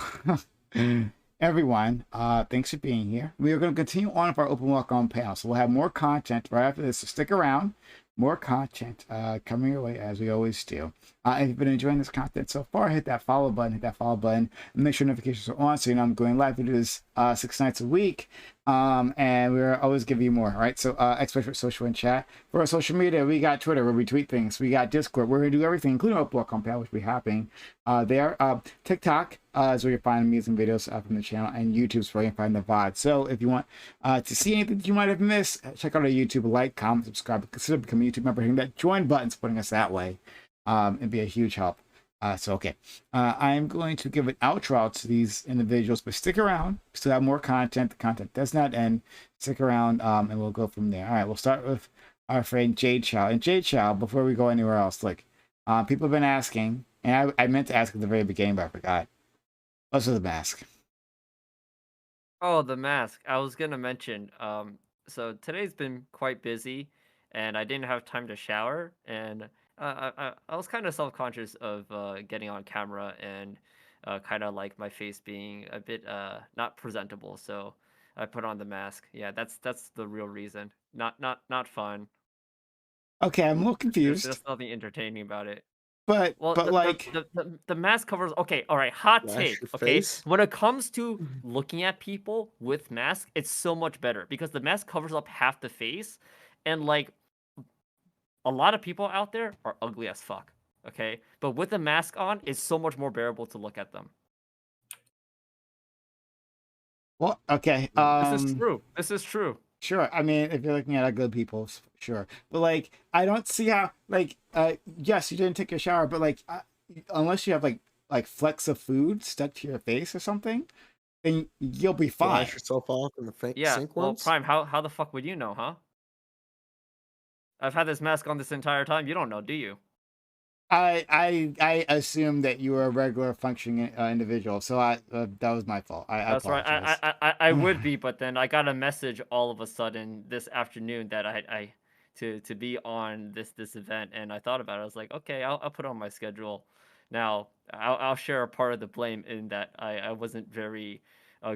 everyone, thanks for being here. We are going to continue on with our open welcome panel. So we'll have more content right after this. So stick around. More content coming your way as we always do. If you've been enjoying this content so far, hit that follow button, and make sure notifications are on so you know I'm going live. We do this 6 nights a week, and we're always giving you more, right? So expect for social and chat. For our social media, we got Twitter where we tweet things. We got Discord where we do everything, including open welcome panel, which will be happening there. TikTok is where you find amazing videos from the channel, and YouTube's where you can find the VOD. So if you want to see anything that you might have missed, check out our YouTube, like, comment, subscribe, consider becoming a YouTube member, hitting that join button, supporting us that way. It'd be a huge help. Okay. I'm going to give an outro to these individuals, but stick around. We still have more content. The content does not end. Stick around, and we'll go from there. All right, we'll start with our friend Jade Chow. And Jade Chow, before we go anywhere else, people have been asking, and I meant to ask at the very beginning, but I forgot. What's with the mask? Oh, the mask. I was gonna mention. So today's been quite busy, and I didn't have time to shower, and I was kind of self-conscious of getting on camera and kind of like my face being a bit not presentable. So I put on the mask. Yeah, that's the real reason. Not fun. Okay, I'm a little There's confused, nothing entertaining about it. but Well, the mask covers. Okay, all right. Hot Flash take. your Okay, face? when it comes to looking at people with masks, it's so much better because the mask covers up half the face, and like a lot of people out there are ugly as fuck. Okay, but with the mask on, it's so much more bearable to look at them. well, okay. This is true. This is true. Sure. I mean, if you're looking at good people, sure. But I don't see how. Yes, you didn't take a shower, but unless you have like flecks of food stuck to your face or something, then you'll be fine. Flash yourself off in the Yeah. sink Well, once? Prime, how the fuck would you know, huh? I've had this mask on this entire time. You don't know, do you? I assume that you were a regular functioning individual, so that was my fault. I That's right. apologize. I would be, but then I got a message all of a sudden this afternoon that I to be on this event, and I thought about it. I was like, okay, I'll put on my schedule. Now I'll share a part of the blame in that I wasn't very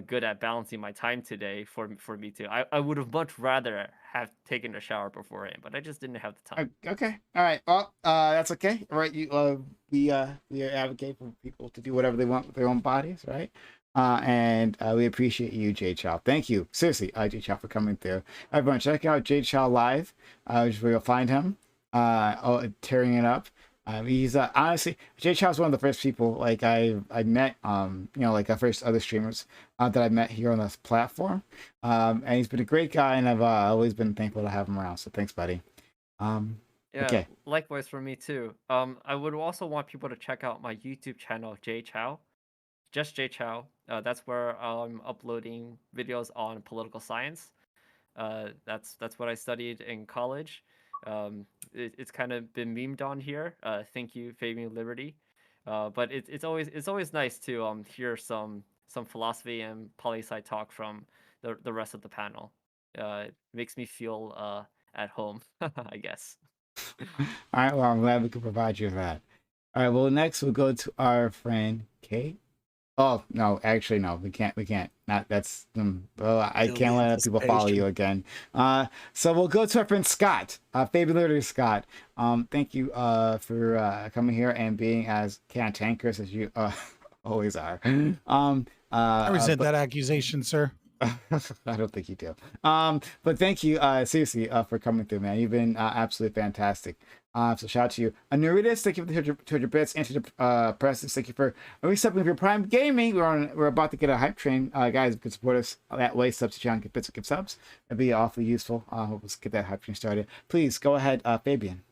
good at balancing my time today for me to. I would have much rather have taken a shower beforehand, but I just didn't have the time. Okay. All right. Well, that's okay. All right. We advocate for people to do whatever they want with their own bodies, right? And we appreciate you, Jay Chow. Thank you, seriously, Jay Chow, for coming through. Everyone, check out Jay Chow live, which is where you'll find him, tearing it up. He's honestly, Jay Chow is one of the first people I met, our first other streamers that I met here on this platform. And he's been a great guy, and I've always been thankful to have him around. So thanks, buddy. Yeah, Okay. likewise for me too. I would also want people to check out my YouTube channel, Jay Chow, just Jay Chow. That's where I'm uploading videos on political science. That's what I studied in college. It's kind of been memed on here. Thank you, Fabian Liberty. But it's always nice to hear some philosophy and poli sci talk from the rest of the panel. It makes me feel at home, I guess. All right. Well, I'm glad we could provide you with that. All right. Well, next we'll go to our friend Kate. Oh no, actually no, we can't. Not that's. Well, I can't let people follow you again. So we'll go to our friend Scott, Fabian Liberty Scott. Thank you for coming here and being as cantankerous as you always are. I resent that accusation, sir. I don't think you do. But thank you, seriously, for coming through, man. You've been absolutely fantastic. So shout out to you. Anuritas, thank you for the 200 bits. And to the presses, thank you for resubbing with your Prime Gaming. We're about to get a hype train. Guys, you can support us that way. Subs to channel, get bits, give subs. That'd be awfully useful. Hope let's get that hype train started. Please go ahead, Fabian.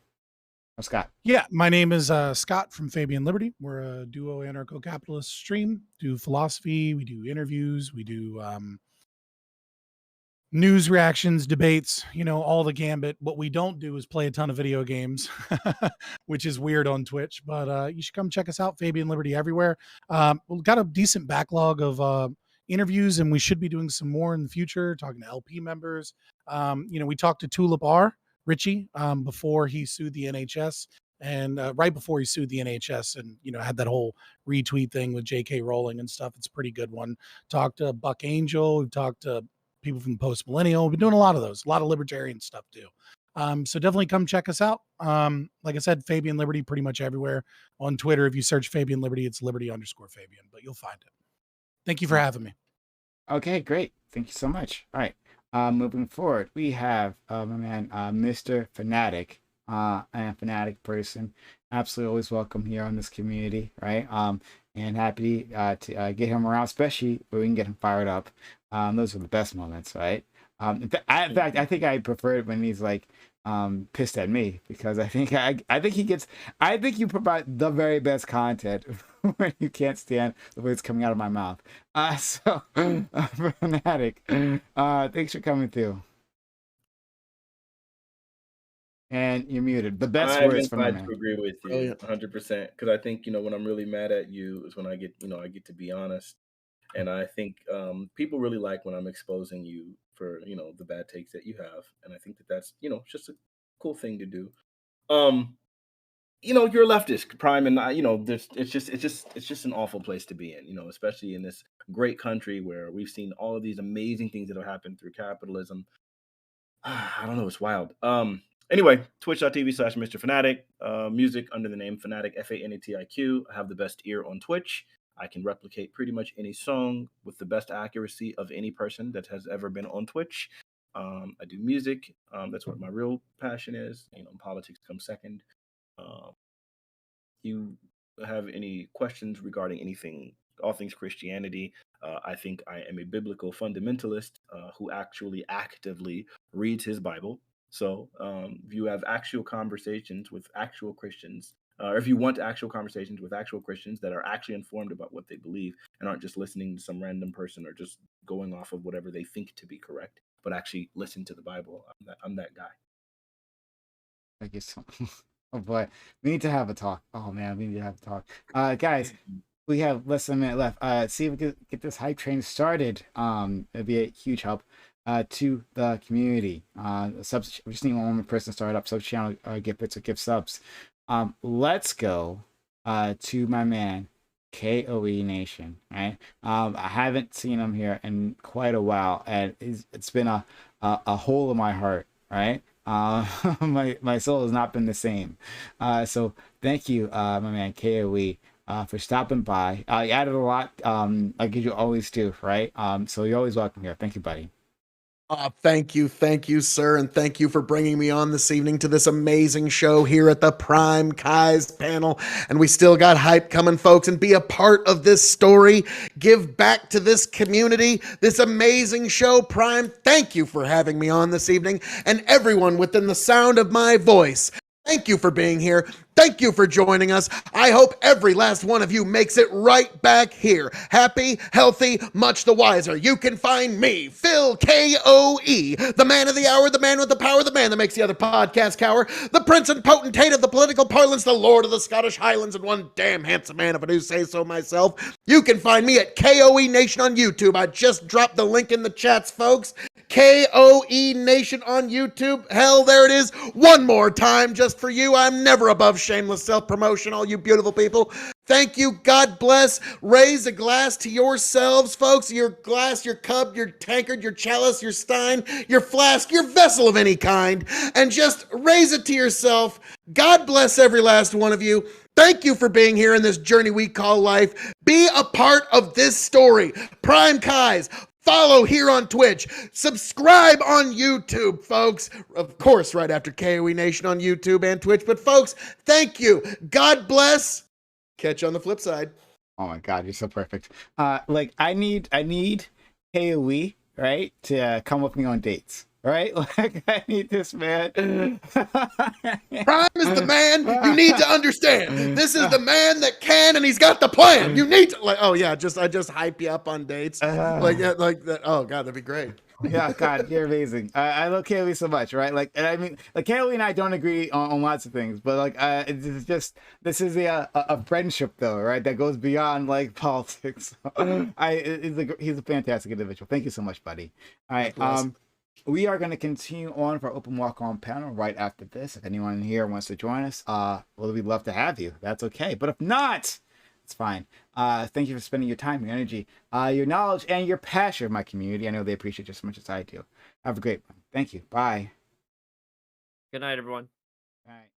Or Scott. Yeah, my name is Scott from Fabian Liberty. We're a duo anarcho-capitalist stream. Do philosophy, we do interviews, we do news reactions, debates, all the gambit. What we don't do is play a ton of video games, which is weird on Twitch, but you should come check us out, Fabian Liberty everywhere. We've got a decent backlog of interviews, and we should be doing some more in the future, talking to LP members. We talked to Tulip R. Richie before he sued the NHS And right before he sued the NHS and, had that whole retweet thing with J.K. Rowling and stuff. It's a pretty good one. Talked to Buck Angel. We've talked to people from Post Millennial. We've been doing a lot of those, a lot of libertarian stuff too. So definitely come check us out. Like I said, Fabian Liberty pretty much everywhere. On Twitter, if you search Fabian Liberty, it's Liberty_Fabian, but you'll find it. Thank you for having me. Okay, great. Thank you so much. All right. Moving forward, we have my man, Mr. Fanatic, and Fanatic person. Absolutely always welcome here on this community, right? And happy to get him around, especially when we can get him fired up. Those are the best moments, right? In fact, I think I prefer it when he's like pissed at me, because I think you provide the very best content when you can't stand the way it's coming out of my mouth. So Fanatic, thanks for coming through. And you're muted. The best words from I man. to agree with you 100%, because I think when I'm really mad at you is when I get to be honest, and I think people really like when I'm exposing you for the bad takes that you have, and I think that's just a cool thing to do. You're a leftist, Prime, and it's just an awful place to be in, especially in this great country where we've seen all of these amazing things that have happened through capitalism. I don't know, it's wild. Anyway, twitch.tv/Mr. Fanatic, music under the name Fanatic, FANATIQ. I have the best ear on Twitch. I can replicate pretty much any song with the best accuracy of any person that has ever been on Twitch. I do music. That's what my real passion is. Politics comes second. You have any questions regarding anything, all things Christianity, I think I am a biblical fundamentalist who actually actively reads his Bible. So if you have actual conversations with actual Christians, or if you want actual conversations with actual Christians that are actually informed about what they believe and aren't just listening to some random person or just going off of whatever they think to be correct, but actually listen to the Bible, I'm that guy. Thank you so much. Oh boy, we need to have a talk. Oh man, we need to have a talk. Guys, we have less than a minute left. See if we can get this hype train started. It'd be a huge help to the community. We just need one more person to start up. Sub channel, get bits or give subs. Let's go to my man KOE Nation. Right. I haven't seen him here in quite a while, and it's been a hole in my heart. Right. My soul has not been the same. So thank you, my man KOE, for stopping by. You added a lot, like you always do, right? So you're always welcome here. Thank you, buddy. Thank you, sir, and thank you for bringing me on this evening to this amazing show here at the PrimeCayes panel. And we still got hype coming, folks, and be a part of this story. Give back to this community, this amazing show. Prime, thank you for having me on this evening, and everyone within the sound of my voice. Thank you for being here. Thank you for joining us. I hope every last one of you makes it right back here. Happy, healthy, much the wiser. You can find me, Phil KOE, the man of the hour, the man with the power, the man that makes the other podcast cower, the prince and potentate of the political parlance, the lord of the Scottish Highlands, and one damn handsome man, if I do say so myself. You can find me at KOE Nation on YouTube. I just dropped the link in the chats, folks. KOE Nation on YouTube. Hell, there it is. One more time just for you. I'm never above shameless self-promotion, all you beautiful people. Thank you. God bless. Raise a glass to yourselves, folks. Your glass, your cup, your tankard, your chalice, your stein, your flask, your vessel of any kind, and just raise it to yourself. God bless every last one of you. Thank you for being here in this journey we call life. Be a part of this story. PrimeCayes. Follow here on Twitch. Subscribe on YouTube, folks. Of course, right after KOE Nation on YouTube and Twitch. But folks, thank you. God bless. Catch you on the flip side. Oh my God, you're so perfect. Like I need KOE, right, to come with me on dates. Right? Like I need this man. Prime is the man you need to understand. This is the man that can, and he's got the plan. You need to I just hype you up on dates. Like that. Oh God, that'd be great. Yeah, God, you're amazing. I love KOE so much, right? Like, and I mean, like KOE and I don't agree on lots of things, but like, it's just this is a friendship though, right? That goes beyond like politics. He's a fantastic individual. Thank you so much, buddy. All right, we are going to continue on for our open walk-on panel right after this. If anyone here wants to join us, well, we'd love to have you. That's okay. But if not, it's fine. Thank you for spending your time, your energy, your knowledge, and your passion of my community. I know they appreciate just as much as I do. Have a great one. Thank you. Bye. Good night, everyone. Bye.